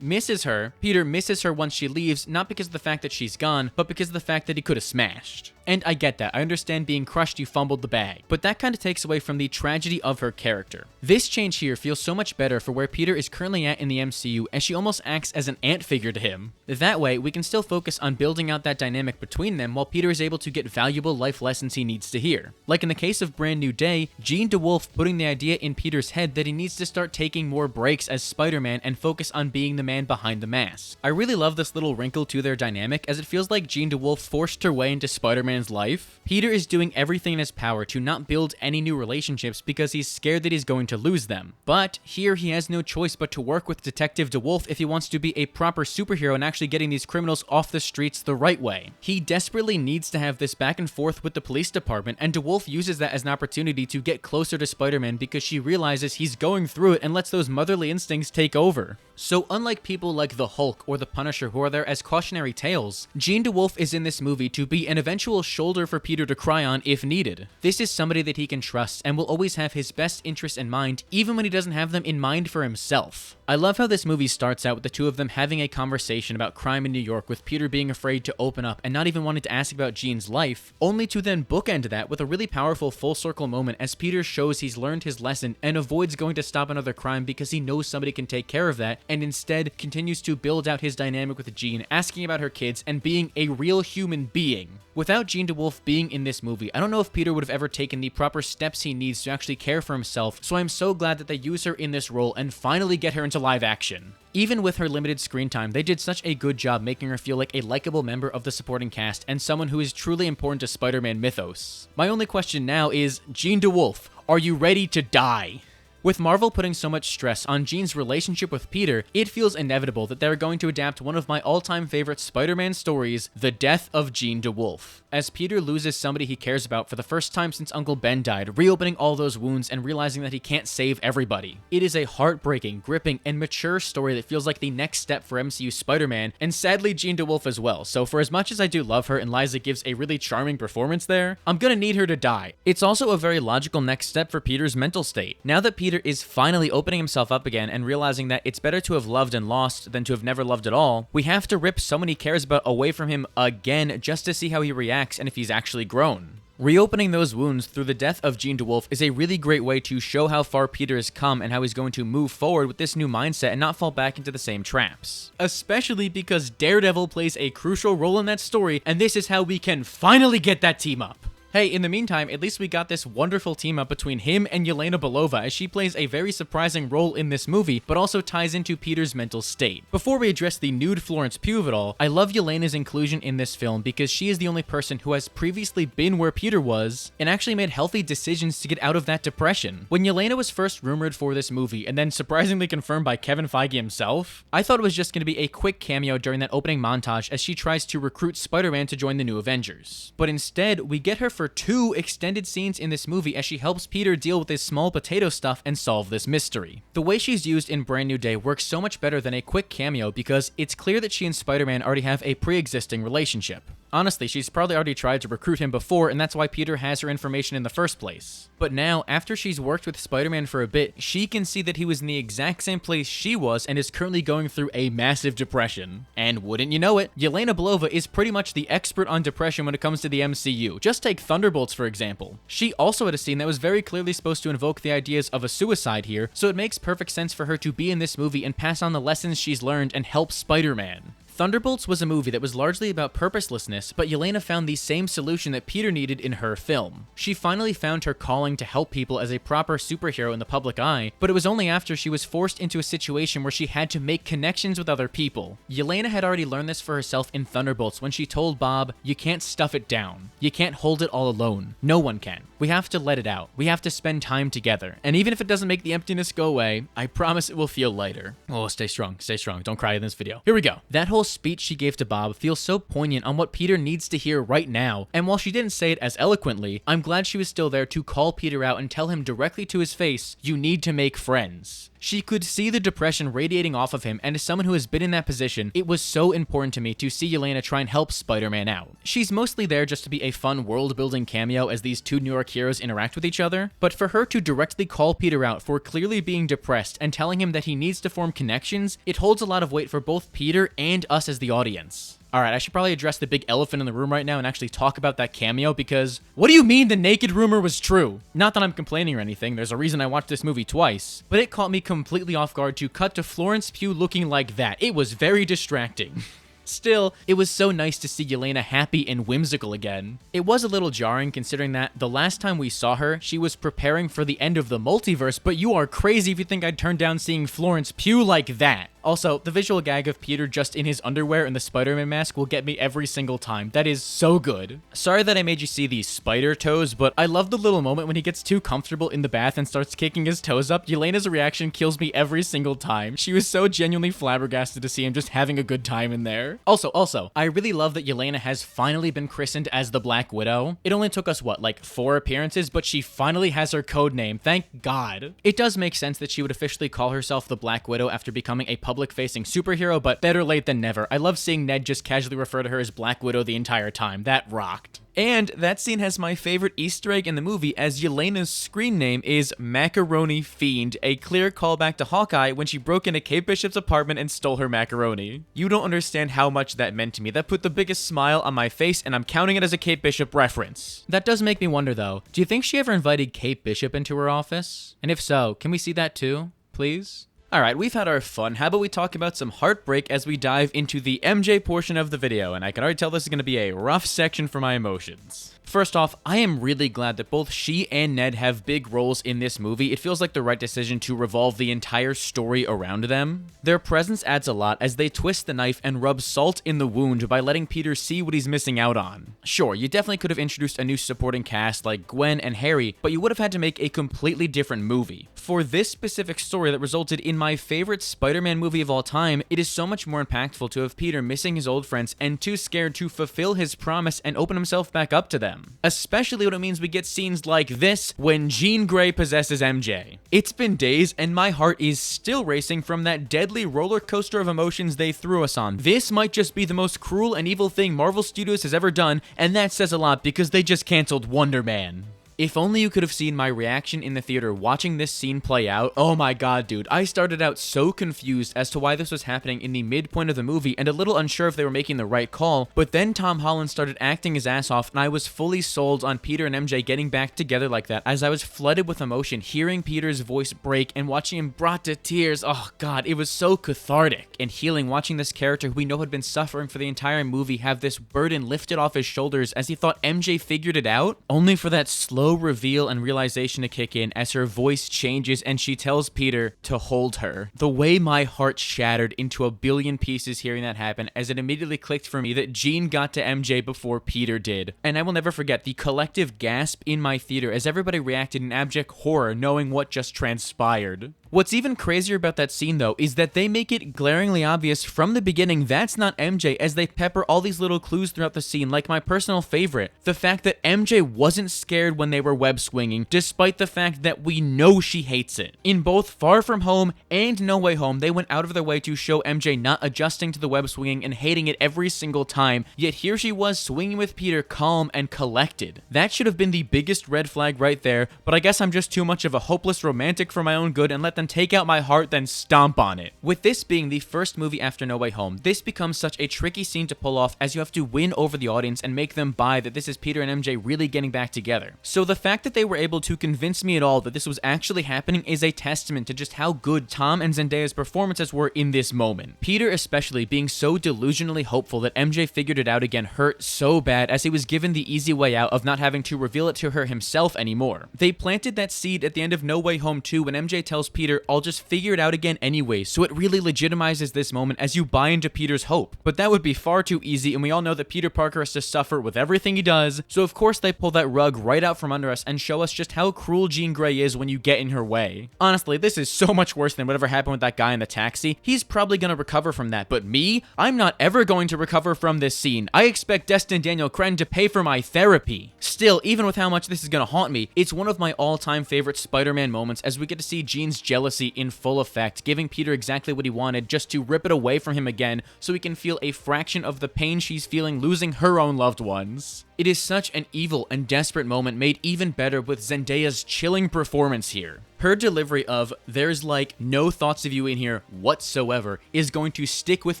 misses her. Peter misses her once she leaves, not because of the fact that she's gone, but because of the fact that he could have smashed. And I get that. I understand being crushed, you fumbled the bag. But that kind of takes away from the tragedy of her character. This change here feels so much better for where Peter is currently at in the MCU, as she almost acts as an aunt figure to him. That way, we can still focus on building out that dynamic between them while Peter is able to get valuable life lessons he needs to hear. Like in the case of Brand New Day, Jean DeWolff putting the idea in Peter's head that he needs to start taking more breaks as Spider-Man and focus on being the man behind the mask. I really love this little wrinkle to their dynamic, as it feels like Jean DeWolff forced her way into Spider-Man's life. Peter is doing everything in his power to not build any new relationships because he's scared that he's going to lose them. But here he has no choice but to work with Detective DeWolff if he wants to be a proper superhero and actually getting these criminals off the streets the right way. He desperately needs to have this back and forth with the police department, and DeWolff uses that as an opportunity to get closer to Spider-Man because she realizes he's going through it and lets those motherly instincts take over. So unlike people like the Hulk or the Punisher who are there as cautionary tales, Jean DeWolff is in this movie to be an eventual shoulder for Peter to cry on if needed. This is somebody that he can trust and will always have his best interests in mind, even when he doesn't have them in mind for himself. I love how this movie starts out with the two of them having a conversation about crime in New York, with Peter being afraid to open up and not even wanting to ask about Jean's life, only to then bookend that with a really powerful full circle moment as Peter shows he's learned his lesson and avoids going to stop another crime because he knows somebody can take care of that, and instead continues to build out his dynamic with Jean, asking about her kids and being a real human being. Without Jean DeWolff being in this movie, I don't know if Peter would have ever taken the proper steps he needs to actually care for himself, so I'm so glad that they use her in this role and finally get her into live action. Even with her limited screen time, they did such a good job making her feel like a likable member of the supporting cast and someone who is truly important to Spider-Man mythos. My only question now is, Jean DeWolff, are you ready to die? With Marvel putting so much stress on Jean's relationship with Peter, it feels inevitable that they're going to adapt one of my all-time favorite Spider-Man stories, the death of Jean DeWolff. As Peter loses somebody he cares about for the first time since Uncle Ben died, reopening all those wounds and realizing that he can't save everybody. It is a heartbreaking, gripping, and mature story that feels like the next step for MCU Spider-Man, and sadly Jean DeWolff as well, so for as much as I do love her and Liza gives a really charming performance there, I'm gonna need her to die. It's also a very logical next step for Peter's mental state. Now that Peter is finally opening himself up again and realizing that it's better to have loved and lost than to have never loved at all, we have to rip someone he cares about away from him again just to see how he reacts and if he's actually grown. Reopening those wounds through the death of Jean DeWolff is a really great way to show how far Peter has come and how he's going to move forward with this new mindset and not fall back into the same traps. Especially because Daredevil plays a crucial role in that story, and this is how we can finally get that team up. Hey, in the meantime, at least we got this wonderful team up between him and Yelena Belova, as she plays a very surprising role in this movie, but also ties into Peter's mental state. Before we address the nude Florence Pugh of it all, I love Yelena's inclusion in this film because she is the only person who has previously been where Peter was and actually made healthy decisions to get out of that depression. When Yelena was first rumored for this movie and then surprisingly confirmed by Kevin Feige himself, I thought it was just going to be a quick cameo during that opening montage as she tries to recruit Spider-Man to join the new Avengers. But instead, we get her for 2 extended scenes in this movie as she helps Peter deal with his small potato stuff and solve this mystery. The way she's used in Brand New Day works so much better than a quick cameo because it's clear that she and Spider-Man already have a pre-existing relationship. Honestly, she's probably already tried to recruit him before, and that's why Peter has her information in the first place. But now, after she's worked with Spider-Man for a bit, she can see that he was in the exact same place she was and is currently going through a massive depression. And wouldn't you know it, Yelena Belova is pretty much the expert on depression when it comes to the MCU. Just take Thunderbolts, for example. She also had a scene that was very clearly supposed to invoke the ideas of a suicide here, so it makes perfect sense for her to be in this movie and pass on the lessons she's learned and help Spider-Man. Thunderbolts was a movie that was largely about purposelessness, but Yelena found the same solution that Peter needed in her film. She finally found her calling to help people as a proper superhero in the public eye, but it was only after she was forced into a situation where she had to make connections with other people. Yelena had already learned this for herself in Thunderbolts when she told Bob, "You can't stuff it down. You can't hold it all alone. No one can. We have to let it out. We have to spend time together. And even if it doesn't make the emptiness go away, I promise it will feel lighter." Oh, stay strong. Don't cry in this video. Here we go. That whole whole speech she gave to Bob feels so poignant on what Peter needs to hear right now, and while she didn't say it as eloquently, I'm glad she was still there to call Peter out and tell him directly to his face, "You need to make friends." She could see the depression radiating off of him, and as someone who has been in that position, it was so important to me to see Yelena try and help Spider-Man out. She's mostly there just to be a fun world-building cameo as these two New York heroes interact with each other, but for her to directly call Peter out for clearly being depressed and telling him that he needs to form connections, it holds a lot of weight for both Peter and us as the audience. Alright, I should probably address the big elephant in the room right now and actually talk about that cameo, because what do you mean the naked rumor was true? Not that I'm complaining or anything, there's a reason I watched this movie twice, but it caught me completely off guard to cut to Florence Pugh looking like that. It was very distracting. Still, it was so nice to see Yelena happy and whimsical again. It was a little jarring considering that the last time we saw her, she was preparing for the end of the multiverse, but you are crazy if you think I'd turn down seeing Florence Pugh like that. Also, the visual gag of Peter just in his underwear and the Spider-Man mask will get me every single time. That is so good. Sorry that I made you see these spider toes, but I love the little moment when he gets too comfortable in the bath and starts kicking his toes up. Yelena's reaction kills me every single time. She was so genuinely flabbergasted to see him just having a good time in there. Also, I really love that Yelena has finally been christened as the Black Widow. It only took us, what, like 4 appearances, but she finally has her code name. Thank God. It does make sense that she would officially call herself the Black Widow after becoming a public-facing superhero, but better late than never. I love seeing Ned just casually refer to her as Black Widow the entire time. That rocked. And that scene has my favorite Easter egg in the movie, as Yelena's screen name is Macaroni Fiend, a clear callback to Hawkeye when she broke into Kate Bishop's apartment and stole her macaroni. You don't understand how much that meant to me. That put the biggest smile on my face, and I'm counting it as a Kate Bishop reference. That does make me wonder though, do you think she ever invited Kate Bishop into her office? And if so, can we see that too, please? Alright, we've had our fun. How about we talk about some heartbreak as we dive into the MJ portion of the video, and I can already tell this is going to be a rough section for my emotions. First off, I am really glad that both she and Ned have big roles in this movie. It feels like the right decision to revolve the entire story around them. Their presence adds a lot as they twist the knife and rub salt in the wound by letting Peter see what he's missing out on. Sure, you definitely could have introduced a new supporting cast like Gwen and Harry, but you would have had to make a completely different movie. For this specific story that resulted in my favorite Spider-Man movie of all time, it is so much more impactful to have Peter missing his old friends and too scared to fulfill his promise and open himself back up to them. Especially when it means we get scenes like this when Jean Grey possesses MJ. It's been days and my heart is still racing from that deadly roller coaster of emotions they threw us on. This might just be the most cruel and evil thing Marvel Studios has ever done, and that says a lot because they just canceled Wonder Man. If only you could have seen my reaction in the theater watching this scene play out. Oh my god, dude. I started out so confused as to why this was happening in the midpoint of the movie and a little unsure if they were making the right call, but then Tom Holland started acting his ass off and I was fully sold on Peter and MJ getting back together like that as I was flooded with emotion hearing Peter's voice break and watching him brought to tears. Oh god, it was so cathartic and healing watching this character who we know had been suffering for the entire movie have this burden lifted off his shoulders as he thought MJ figured it out, only for that slow reveal and realization to kick in as her voice changes and she tells Peter to hold her. The way my heart shattered into a billion pieces hearing that happen, as it immediately clicked for me that Jean got to MJ before Peter did. And I will never forget the collective gasp in my theater as everybody reacted in abject horror knowing what just transpired. What's even crazier about that scene though is that they make it glaringly obvious from the beginning that's not MJ as they pepper all these little clues throughout the scene, like my personal favorite, the fact that MJ wasn't scared when they were web swinging despite the fact that we know she hates it. In both Far From Home and No Way Home, they went out of their way to show MJ not adjusting to the web swinging and hating it every single time, yet here she was swinging with Peter calm and collected. That should have been the biggest red flag right there, but I guess I'm just too much of a hopeless romantic for my own good and let them take out my heart then stomp on it. With this being the first movie after No Way Home, this becomes such a tricky scene to pull off as you have to win over the audience and make them buy that this is Peter and MJ really getting back together. So the fact that they were able to convince me at all that this was actually happening is a testament to just how good Tom and Zendaya's performances were in this moment. Peter especially being so delusionally hopeful that MJ figured it out again hurt so bad as he was given the easy way out of not having to reveal it to her himself anymore. They planted that seed at the end of No Way Home 2 when MJ tells Peter, Peter, I'll just figure it out again anyway, so it really legitimizes this moment as you buy into Peter's hope. But that would be far too easy, and we all know that Peter Parker has to suffer with everything he does, so of course they pull that rug right out from under us and show us just how cruel Jean Grey is when you get in her way. Honestly, this is so much worse than whatever happened with that guy in the taxi. He's probably gonna recover from that, but me? I'm not ever going to recover from this scene. I expect Destin Daniel Cretton to pay for my therapy. Still, even with how much this is gonna haunt me, it's one of my all-time favorite Spider-Man moments as we get to see Jean's jealousy in full effect, giving Peter exactly what he wanted just to rip it away from him again so he can feel a fraction of the pain she's feeling losing her own loved ones. It is such an evil and desperate moment made even better with Zendaya's chilling performance here. Her delivery of, "There's like no thoughts of you in here whatsoever," is going to stick with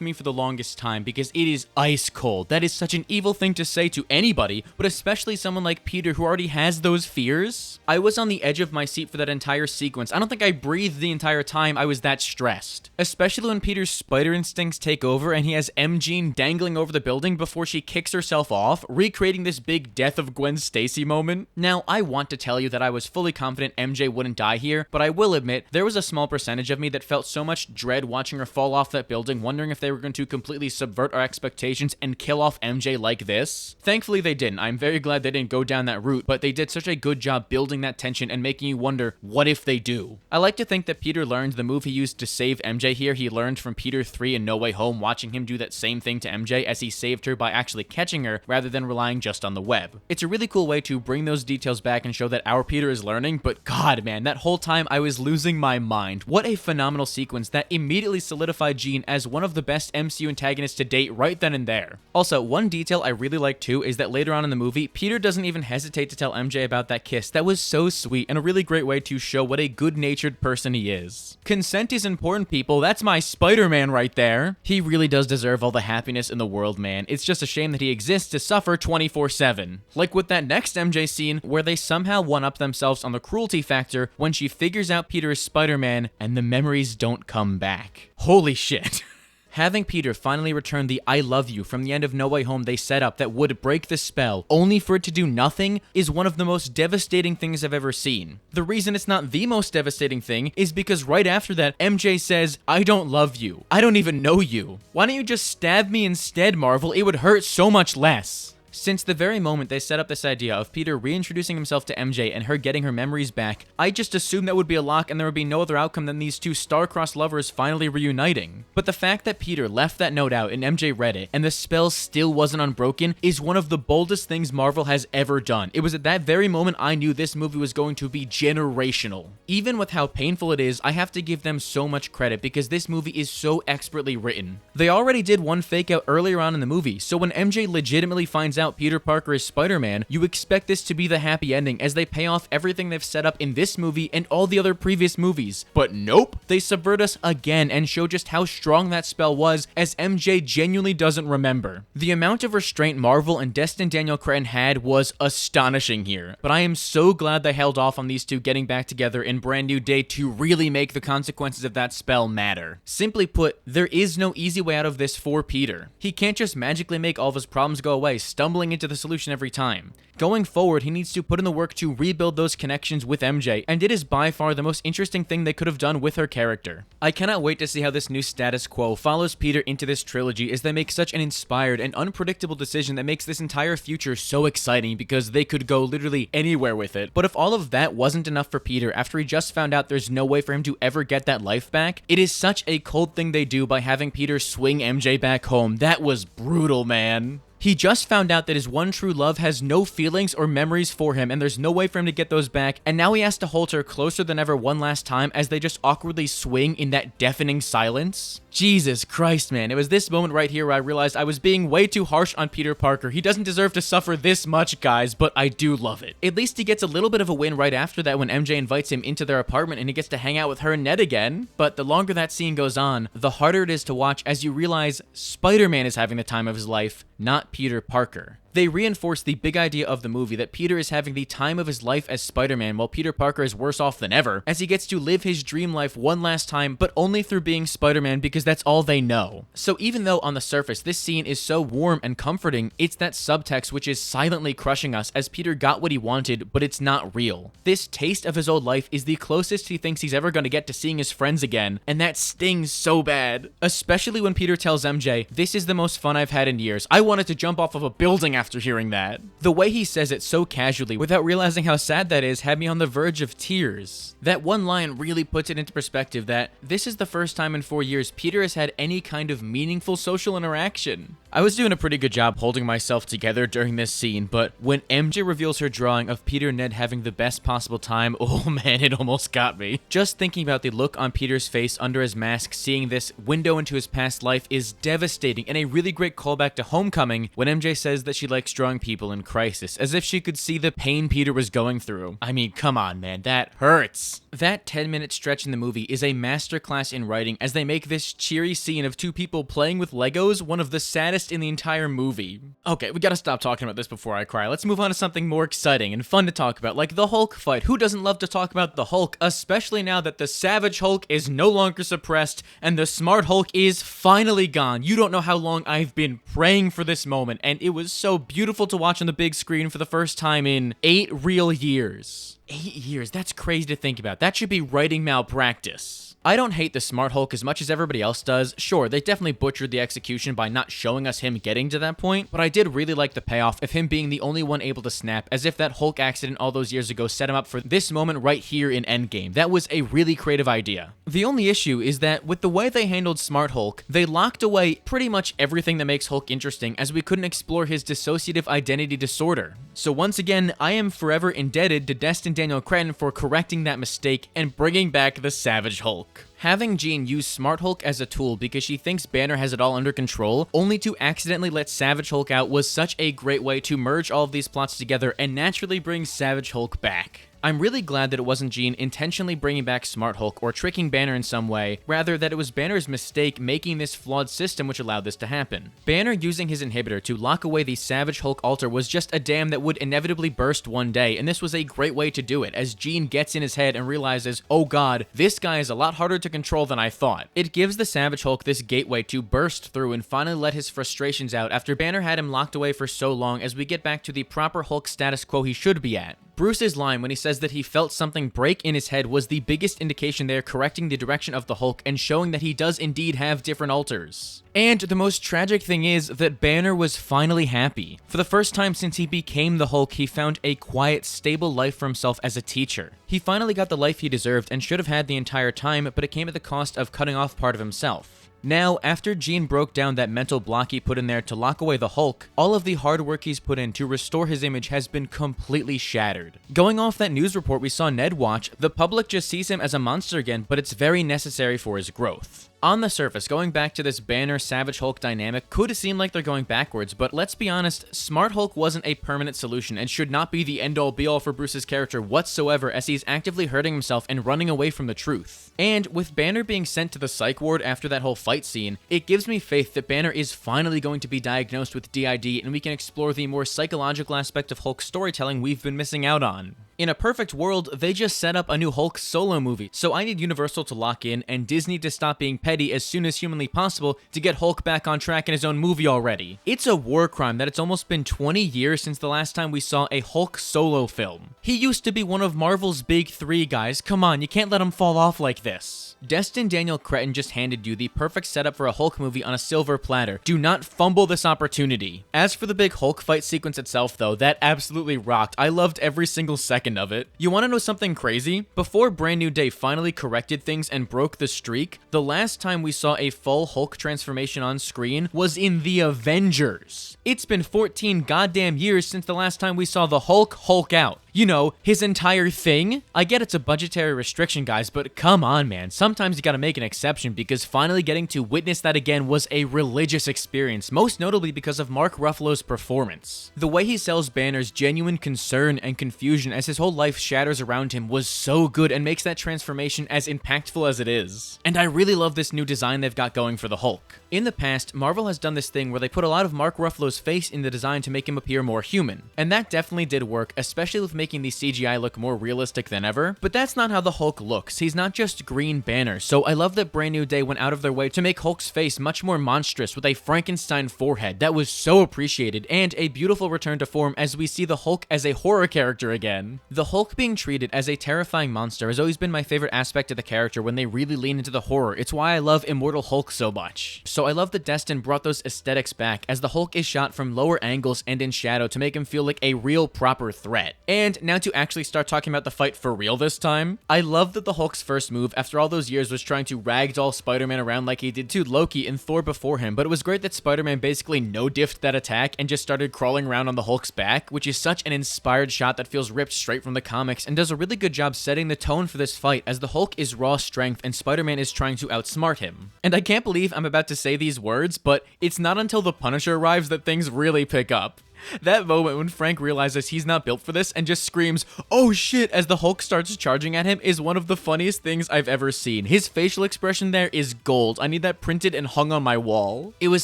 me for the longest time because it is ice cold. That is such an evil thing to say to anybody, but especially someone like Peter who already has those fears. I was on the edge of my seat for that entire sequence. I don't think I breathed the entire time. I was that stressed. Especially when Peter's spider instincts take over and he has M. Jean dangling over the building before she kicks herself off, recreating this big death of Gwen Stacy moment. Now, I want to tell you that I was fully confident MJ wouldn't die here, but I will admit, there was a small percentage of me that felt so much dread watching her fall off that building, wondering if they were going to completely subvert our expectations and kill off MJ like this. Thankfully, they didn't. I'm very glad they didn't go down that route, but they did such a good job building that tension and making you wonder, what if they do? I like to think that Peter learned the move he used to save MJ here. He learned from Peter 3 in No Way Home, watching him do that same thing to MJ as he saved her by actually catching her rather than relying just on the web. It's a really cool way to bring those details back and show that our Peter is learning, but god man, that whole time I was losing my mind. What a phenomenal sequence that immediately solidified Jean as one of the best MCU antagonists to date right then and there. Also, one detail I really like too is that later on in the movie, Peter doesn't even hesitate to tell MJ about that kiss. That was so sweet and a really great way to show what a good-natured person he is. Consent is important, people. That's my Spider-Man right there. He really does deserve all the happiness in the world, man. It's just a shame that he exists to suffer 24/7. Like with that next MJ scene where they somehow one-up themselves on the cruelty factor when she figures out Peter is Spider-Man and the memories don't come back. Holy shit. Having Peter finally return the "I love you" from the end of No Way Home they set up that would break the spell, only for it to do nothing, is one of the most devastating things I've ever seen. The reason it's not the most devastating thing is because right after that, MJ says, "I don't love you. I don't even know you. Why don't you just stab me instead, Marvel? It would hurt so much less." Since the very moment they set up this idea of Peter reintroducing himself to MJ and her getting her memories back, I just assumed that would be a lock and there would be no other outcome than these two star-crossed lovers finally reuniting. But the fact that Peter left that note out and MJ read it, and the spell still wasn't unbroken, is one of the boldest things Marvel has ever done. It was at that very moment I knew this movie was going to be generational. Even with how painful it is, I have to give them so much credit because this movie is so expertly written. They already did one fake out earlier on in the movie, so when MJ legitimately finds out Peter Parker is Spider-Man, you expect this to be the happy ending as they pay off everything they've set up in this movie and all the other previous movies. But nope, they subvert us again and show just how strong that spell was as MJ genuinely doesn't remember. The amount of restraint Marvel and Destin Daniel Cretton had was astonishing here, but I am so glad they held off on these two getting back together in Brand New Day to really make the consequences of that spell matter. Simply put, there is no easy way out of this for Peter. He can't just magically make all of his problems go away, stumbling into the solution every time. Going forward, he needs to put in the work to rebuild those connections with MJ, and it is by far the most interesting thing they could have done with her character. I cannot wait to see how this new status quo follows Peter into this trilogy as they make such an inspired and unpredictable decision that makes this entire future so exciting because they could go literally anywhere with it. But if all of that wasn't enough for Peter after he just found out there's no way for him to ever get that life back, it is such a cold thing they do by having Peter swing MJ back home. That was brutal, man. He just found out that his one true love has no feelings or memories for him and there's no way for him to get those back, and now he has to hold her closer than ever one last time as they just awkwardly swing in that deafening silence. Jesus Christ, man. It was this moment right here where I realized I was being way too harsh on Peter Parker. He doesn't deserve to suffer this much, guys, but I do love it. At least he gets a little bit of a win right after that when MJ invites him into their apartment and he gets to hang out with her and Ned again. But the longer that scene goes on, the harder it is to watch as you realize Spider-Man is having the time of his life, not Peter Parker. They reinforce the big idea of the movie that Peter is having the time of his life as Spider-Man while Peter Parker is worse off than ever, as he gets to live his dream life one last time, but only through being Spider-Man because that's all they know. So even though on the surface this scene is so warm and comforting, it's that subtext which is silently crushing us as Peter got what he wanted, but it's not real. This taste of his old life is the closest he thinks he's ever going to get to seeing his friends again, and that stings so bad. Especially when Peter tells MJ, "This is the most fun I've had in years. I wanted to jump off of a building after hearing that." The way he says it so casually without realizing how sad that is had me on the verge of tears. That one line really puts it into perspective that this is the first time in 4 years Peter has had any kind of meaningful social interaction. I was doing a pretty good job holding myself together during this scene, but when MJ reveals her drawing of Peter and Ned having the best possible time, oh man, it almost got me. Just thinking about the look on Peter's face under his mask, seeing this window into his past life is devastating, and a really great callback to Homecoming when MJ says that she likes drawing people in crisis, as if she could see the pain Peter was going through. I mean, come on, man, that hurts. That 10-minute stretch in the movie is a masterclass in writing as they make this cheery scene of two people playing with Legos one of the saddest in the entire movie. Okay, we gotta stop talking about this before I cry. Let's move on to something more exciting and fun to talk about, like the Hulk fight. Who doesn't love to talk about the Hulk, especially now that the Savage Hulk is no longer suppressed and the Smart Hulk is finally gone. You don't know how long I've been praying for this moment, and it was so beautiful to watch on the big screen for the first time in 8 real years. 8 years, that's crazy to think about. That should be writing malpractice. I don't hate the Smart Hulk as much as everybody else does. Sure, they definitely butchered the execution by not showing us him getting to that point, but I did really like the payoff of him being the only one able to snap, as if that Hulk accident all those years ago set him up for this moment right here in Endgame. That was a really creative idea. The only issue is that with the way they handled Smart Hulk, they locked away pretty much everything that makes Hulk interesting, as we couldn't explore his dissociative identity disorder. So once again, I am forever indebted to Destin Daniel Cretton for correcting that mistake and bringing back the Savage Hulk. Having Jean use Smart Hulk as a tool because she thinks Banner has it all under control, only to accidentally let Savage Hulk out, was such a great way to merge all of these plots together and naturally bring Savage Hulk back. I'm really glad that it wasn't Jean intentionally bringing back Smart Hulk or tricking Banner in some way, rather that it was Banner's mistake making this flawed system which allowed this to happen. Banner using his inhibitor to lock away the Savage Hulk altar was just a dam that would inevitably burst one day, and this was a great way to do it, as Jean gets in his head and realizes, oh god, this guy is a lot harder to control than I thought. It gives the Savage Hulk this gateway to burst through and finally let his frustrations out after Banner had him locked away for so long, as we get back to the proper Hulk status quo he should be at. Bruce's line when he says that he felt something break in his head was the biggest indication they're correcting the direction of the Hulk and showing that he does indeed have different alters. And the most tragic thing is that Banner was finally happy. For the first time since he became the Hulk, he found a quiet, stable life for himself as a teacher. He finally got the life he deserved and should have had the entire time, but it came at the cost of cutting off part of himself. Now, after Jean broke down that mental block he put in there to lock away the Hulk, all of the hard work he's put in to restore his image has been completely shattered. Going off that news report we saw Ned watch, the public just sees him as a monster again, but it's very necessary for his growth. On the surface, going back to this Banner Savage Hulk dynamic could seem like they're going backwards, but let's be honest, Smart Hulk wasn't a permanent solution and should not be the end-all be-all for Bruce's character whatsoever, as he's actively hurting himself and running away from the truth. And with Banner being sent to the psych ward after that whole fight scene, it gives me faith that Banner is finally going to be diagnosed with DID and we can explore the more psychological aspect of Hulk storytelling we've been missing out on. In a perfect world, they just set up a new Hulk solo movie, so I need Universal to lock in and Disney to stop being petty as soon as humanly possible to get Hulk back on track in his own movie already. It's a war crime that it's almost been 20 years since the last time we saw a Hulk solo film. He used to be one of Marvel's big three, guys. Come on, you can't let him fall off like this. Destin Daniel Cretton just handed you the perfect setup for a Hulk movie on a silver platter. Do not fumble this opportunity. As for the big Hulk fight sequence itself though, that absolutely rocked. I loved every single second of it. You want to know something crazy? Before Brand New Day finally corrected things and broke the streak, the last time we saw a full Hulk transformation on screen was in The Avengers. It's been 14 goddamn years since the last time we saw the Hulk out. You know, his entire thing. I get it's a budgetary restriction, guys, but come on, man. Sometimes you gotta make an exception, because finally getting to witness that again was a religious experience, most notably because of Mark Ruffalo's performance. The way he sells Banner's genuine concern and confusion as his whole life shatters around him was so good and makes that transformation as impactful as it is. And I really love this new design they've got going for the Hulk. In the past, Marvel has done this thing where they put a lot of Mark Ruffalo's face in the design to make him appear more human, and that definitely did work, especially with making the CGI look more realistic than ever, but that's not how the Hulk looks. He's not just Green Banner, so I love that Brand New Day went out of their way to make Hulk's face much more monstrous with a Frankenstein forehead. That was so appreciated, and a beautiful return to form as we see the Hulk as a horror character again. The Hulk being treated as a terrifying monster has always been my favorite aspect of the character when they really lean into the horror. It's why I love Immortal Hulk so much. So I love that Destin brought those aesthetics back as the Hulk is shot from lower angles and in shadow to make him feel like a real proper threat. And now to actually start talking about the fight for real this time, I love that the Hulk's first move after all those years was trying to ragdoll Spider-Man around like he did to Loki and Thor before him, but it was great that Spider-Man basically no-diffed that attack and just started crawling around on the Hulk's back, which is such an inspired shot that feels ripped straight from the comics and does a really good job setting the tone for this fight as the Hulk is raw strength and Spider-Man is trying to outsmart him. And I can't believe I'm about to say these words, but it's not until the Punisher arrives that things really pick up. That moment when Frank realizes he's not built for this and just screams, "Oh shit," as the Hulk starts charging at him is one of the funniest things I've ever seen. His facial expression there is gold. I need that printed and hung on my wall. It was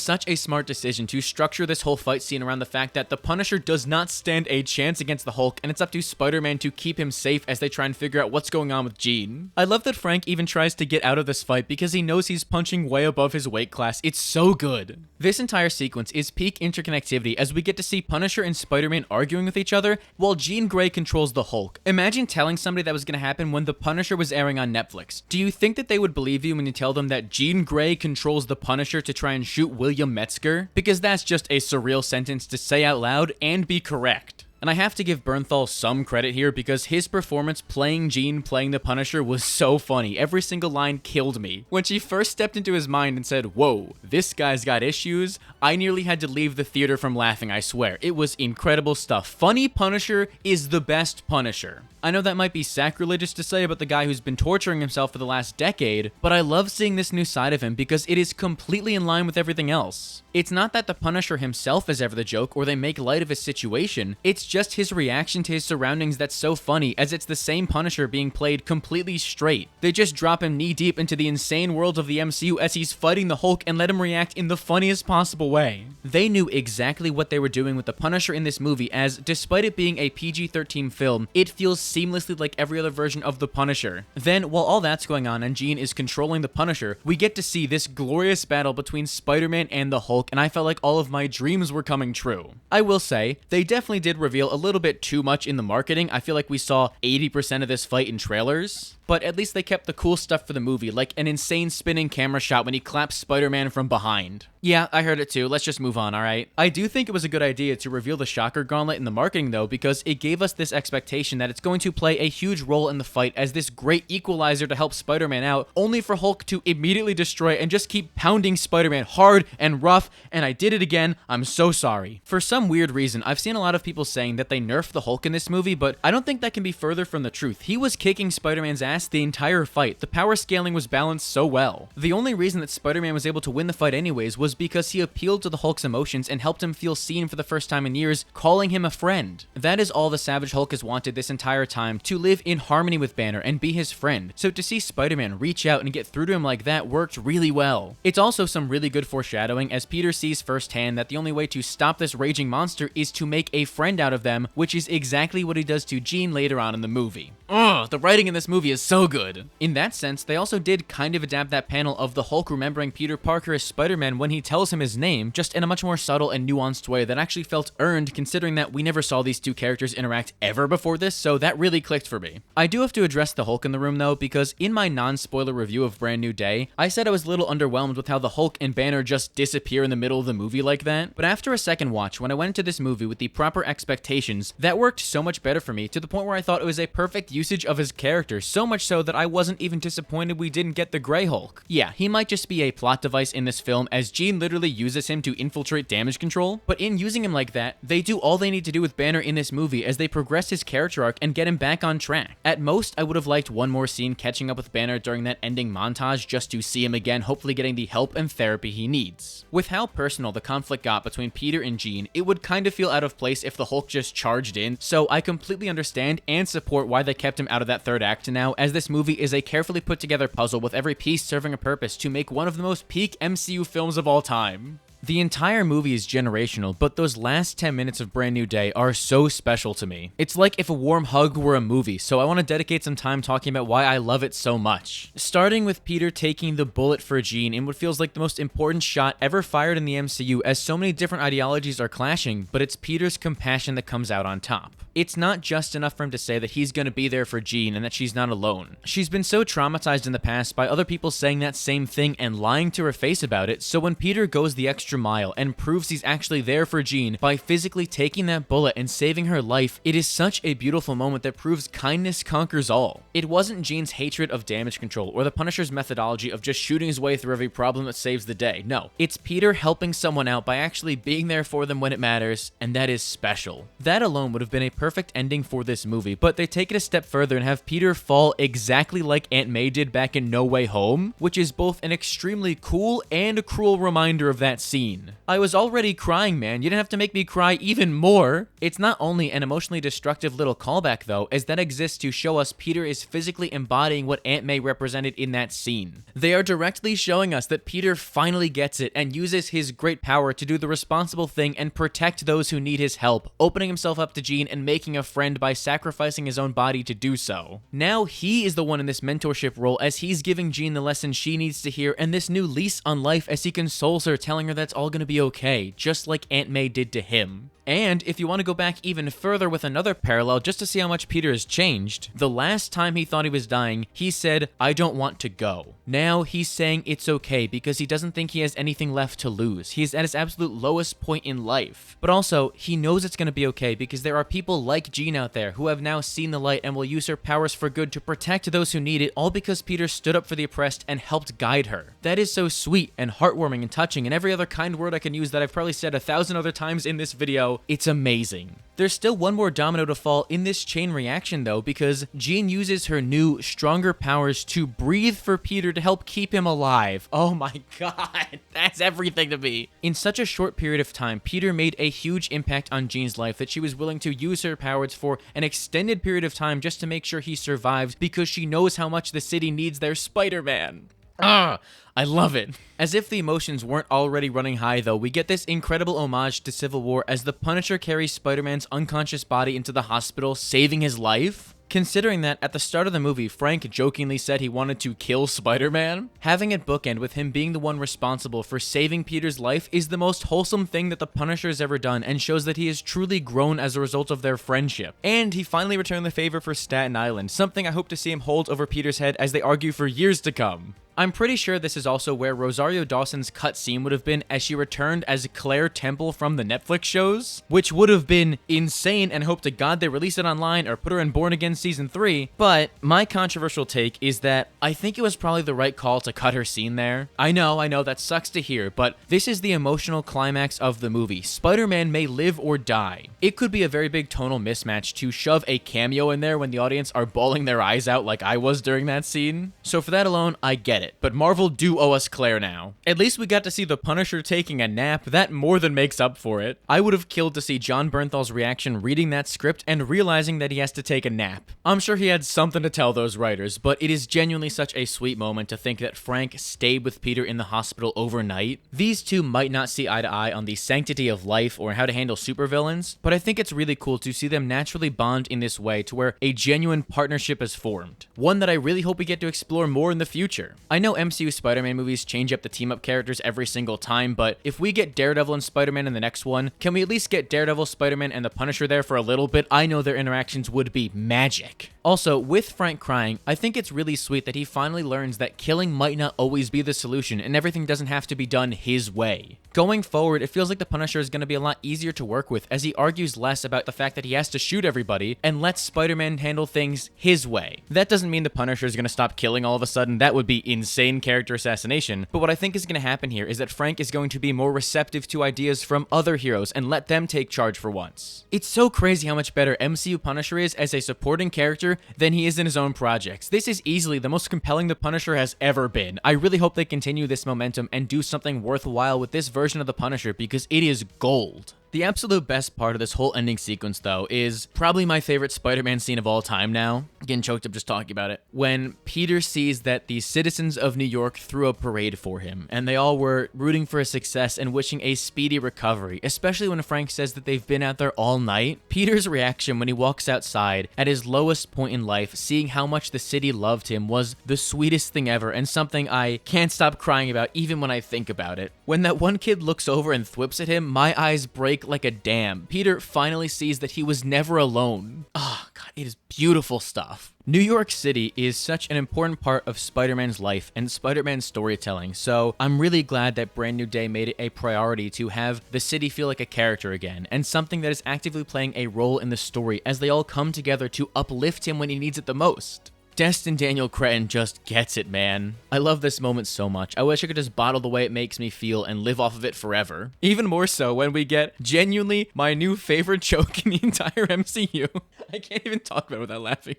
such a smart decision to structure this whole fight scene around the fact that the Punisher does not stand a chance against the Hulk, and it's up to Spider-Man to keep him safe as they try and figure out what's going on with Jean. I love that Frank even tries to get out of this fight because he knows he's punching way above his weight class. It's so good. This entire sequence is peak interconnectivity as we get to see Punisher and Spider-Man arguing with each other while Jean Grey controls the Hulk. Imagine telling somebody that was going to happen when The Punisher was airing on Netflix. Do you think that they would believe you when you tell them that Jean Grey controls the Punisher to try and shoot William Metzger? Because that's just a surreal sentence to say out loud and be correct. And I have to give Bernthal some credit here because his performance playing Jean playing the Punisher was so funny. Every single line killed me. When she first stepped into his mind and said, "Whoa, this guy's got issues," I nearly had to leave the theater from laughing, I swear. It was incredible stuff. Funny Punisher is the best Punisher. I know that might be sacrilegious to say about the guy who's been torturing himself for the last decade, but I love seeing this new side of him because it is completely in line with everything else. It's not that the Punisher himself is ever the joke or they make light of his situation, it's just his reaction to his surroundings that's so funny as it's the same Punisher being played completely straight. They just drop him knee deep into the insane world of the MCU as he's fighting the Hulk and let him react in the funniest possible way. They knew exactly what they were doing with the Punisher in this movie as, despite it being a PG-13 film, it feels seamlessly like every other version of the Punisher. Then, while all that's going on and Jean is controlling the Punisher, we get to see this glorious battle between Spider-Man and the Hulk, and I felt like all of my dreams were coming true. I will say, they definitely did reveal a little bit too much in the marketing. I feel like we saw 80% of this fight in trailers, but at least they kept the cool stuff for the movie, like an insane spinning camera shot when he claps Spider-Man from behind. Yeah, I heard it too. Let's just move on, alright? I do think it was a good idea to reveal the Shocker Gauntlet in the marketing though, because it gave us this expectation that it's going to play a huge role in the fight as this great equalizer to help Spider-Man out, only for Hulk to immediately destroy and just keep pounding Spider-Man hard and rough, and I did it again, I'm so sorry. For some weird reason, I've seen a lot of people saying that they nerfed the Hulk in this movie, but I don't think that can be further from the truth. He was kicking Spider-Man's ass the entire fight. The power scaling was balanced so well. The only reason that Spider-Man was able to win the fight anyways was because he appealed to the Hulk's emotions and helped him feel seen for the first time in years, calling him a friend. That is all the Savage Hulk has wanted this entire time, to live in harmony with Banner and be his friend. So to see Spider-Man reach out and get through to him like that worked really well. It's also some really good foreshadowing as Peter sees firsthand that the only way to stop this raging monster is to make a friend out of them, which is exactly what he does to Jean later on in the movie. Ugh, the writing in this movie is so good. In that sense, they also did kind of adapt that panel of the Hulk remembering Peter Parker as Spider-Man when he tells him his name, just in a much more subtle and nuanced way that actually felt earned, considering that we never saw these two characters interact ever before this, so that really clicked for me. I do have to address the Hulk in the room though, because in my non-spoiler review of Brand New Day, I said I was a little underwhelmed with how the Hulk and Banner just disappear in the middle of the movie like that, but after a second watch, when I went into this movie with the proper expectations, that worked so much better for me, to the point where I thought it was a perfect usage of his character, so much so that I wasn't even disappointed we didn't get the Grey Hulk. Yeah, he might just be a plot device in this film, as Jean literally uses him to infiltrate damage control, but in using him like that, they do all they need to do with Banner in this movie as they progress his character arc and get him back on track. At most, I would have liked one more scene catching up with Banner during that ending montage just to see him again, hopefully getting the help and therapy he needs. With how personal the conflict got between Peter and Jean, it would kind of feel out of place if the Hulk just charged in, so I completely understand and support why they kept kept him out of that third act now, as this movie is a carefully put together puzzle with every piece serving a purpose to make one of the most peak MCU films of all time. The entire movie is generational, but those last 10 minutes of Brand New Day are so special to me. It's like if A Warm Hug were a movie, so I want to dedicate some time talking about why I love it so much. Starting with Peter taking the bullet for Jean in what feels like the most important shot ever fired in the MCU, as so many different ideologies are clashing, but it's Peter's compassion that comes out on top. It's not just enough for him to say that he's going to be there for Jean and that she's not alone. She's been so traumatized in the past by other people saying that same thing and lying to her face about it, so when Peter goes the extra mile and proves he's actually there for Jean by physically taking that bullet and saving her life, it is such a beautiful moment that proves kindness conquers all. It wasn't Jean's hatred of damage control or the Punisher's methodology of just shooting his way through every problem that saves the day. No, it's Peter helping someone out by actually being there for them when it matters, and that is special. That alone would have been a perfect ending for this movie, but they take it a step further and have Peter fall exactly like Aunt May did back in No Way Home, which is both an extremely cool and a cruel reminder of that scene. I was already crying, man. You didn't have to make me cry even more. It's not only an emotionally destructive little callback though, as that exists to show us Peter is physically embodying what Aunt May represented in that scene. They are directly showing us that Peter finally gets it and uses his great power to do the responsible thing and protect those who need his help, opening himself up to Jean and making a friend by sacrificing his own body to do so. Now he is the one in this mentorship role as he's giving Jean the lesson she needs to hear and this new lease on life as he consoles her, telling her that's all gonna be okay, just like Aunt May did to him. And if you want to go back even further with another parallel just to see how much Peter has changed, the last time he thought he was dying, he said, "I don't want to go." Now he's saying it's okay because he doesn't think he has anything left to lose. He's at his absolute lowest point in life. But also, he knows it's going to be okay because there are people like Jean out there who have now seen the light and will use her powers for good to protect those who need it, all because Peter stood up for the oppressed and helped guide her. That is so sweet and heartwarming and touching, and every other kind word I can use that I've probably said 1,000 other times in this video. It's amazing. There's still one more domino to fall in this chain reaction though, because Jean uses her new, stronger powers to breathe for Peter to help keep him alive. Oh my god, that's everything to me. In such a short period of time, Peter made a huge impact on Jean's life that she was willing to use her powers for an extended period of time just to make sure he survives because she knows how much the city needs their Spider-Man. I love it. As if the emotions weren't already running high though, we get this incredible homage to Civil War as the Punisher carries Spider-Man's unconscious body into the hospital, saving his life. Considering that at the start of the movie, Frank jokingly said he wanted to kill Spider-Man, having it bookend with him being the one responsible for saving Peter's life is the most wholesome thing that the Punisher has ever done and shows that he has truly grown as a result of their friendship. And he finally returned the favor for Staten Island, something I hope to see him hold over Peter's head as they argue for years to come. I'm pretty sure this is also where Rosario Dawson's cutscene would have been as she returned as Claire Temple from the Netflix shows, which would have been insane and hope to God they release it online or put her in Born Again Season 3, but my controversial take is that I think it was probably the right call to cut her scene there. I know, that sucks to hear, but this is the emotional climax of the movie. Spider-Man may live or die. It could be a very big tonal mismatch to shove a cameo in there when the audience are bawling their eyes out like I was during that scene. So for that alone, I get it. But Marvel do owe us Claire now. At least we got to see the Punisher taking a nap. That more than makes up for it. I would have killed to see John Bernthal's reaction reading that script and realizing that he has to take a nap. I'm sure he had something to tell those writers, but it is genuinely such a sweet moment to think that Frank stayed with Peter in the hospital overnight. These two might not see eye to eye on the sanctity of life or how to handle supervillains, but I think it's really cool to see them naturally bond in this way to where a genuine partnership is formed. One that I really hope we get to explore more in the future. I know MCU Spider-Man movies change up the team-up characters every single time, but if we get Daredevil and Spider-Man in the next one, can we at least get Daredevil, Spider-Man, and the Punisher there for a little bit? I know their interactions would be magic. Also, with Frank crying, I think it's really sweet that he finally learns that killing might not always be the solution and everything doesn't have to be done his way. Going forward, it feels like the Punisher is going to be a lot easier to work with as he argues less about the fact that he has to shoot everybody and lets Spider-Man handle things his way. That doesn't mean the Punisher is going to stop killing all of a sudden. That would be insane character assassination. But what I think is going to happen here is that Frank is going to be more receptive to ideas from other heroes and let them take charge for once. It's so crazy how much better MCU Punisher is as a supporting character than he is in his own projects. This is easily the most compelling the Punisher has ever been. I really hope they continue this momentum and do something worthwhile with this version of the Punisher because it is gold. The absolute best part of this whole ending sequence, though, is probably my favorite Spider-Man scene of all time now. Getting choked up just talking about it. When Peter sees that the citizens of New York threw a parade for him, and they all were rooting for his success and wishing a speedy recovery, especially when Frank says that they've been out there all night. Peter's reaction when he walks outside at his lowest point in life, seeing how much the city loved him, was the sweetest thing ever, and something I can't stop crying about even when I think about it. When that one kid looks over and thwips at him, my eyes break like a dam. Peter finally sees that he was never alone. Oh, God, it is beautiful stuff. New York City is such an important part of Spider-Man's life and Spider-Man's storytelling, so I'm really glad that Brand New Day made it a priority to have the city feel like a character again, and something that is actively playing a role in the story as they all come together to uplift him when he needs it the most. Destin Daniel Cretton just gets it, man. I love this moment so much. I wish I could just bottle the way it makes me feel and live off of it forever. Even more so when we get genuinely my new favorite joke in the entire MCU. I can't even talk about it without laughing.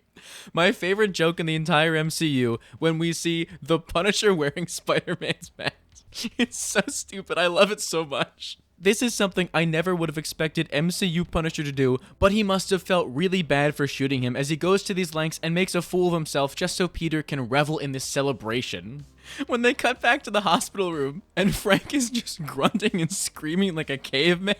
My favorite joke in the entire MCU when we see the Punisher wearing Spider-Man's mask. It's so stupid. I love it so much. This is something I never would have expected MCU Punisher to do, but he must have felt really bad for shooting him as he goes to these lengths and makes a fool of himself just so Peter can revel in this celebration. When they cut back to the hospital room and Frank is just grunting and screaming like a caveman.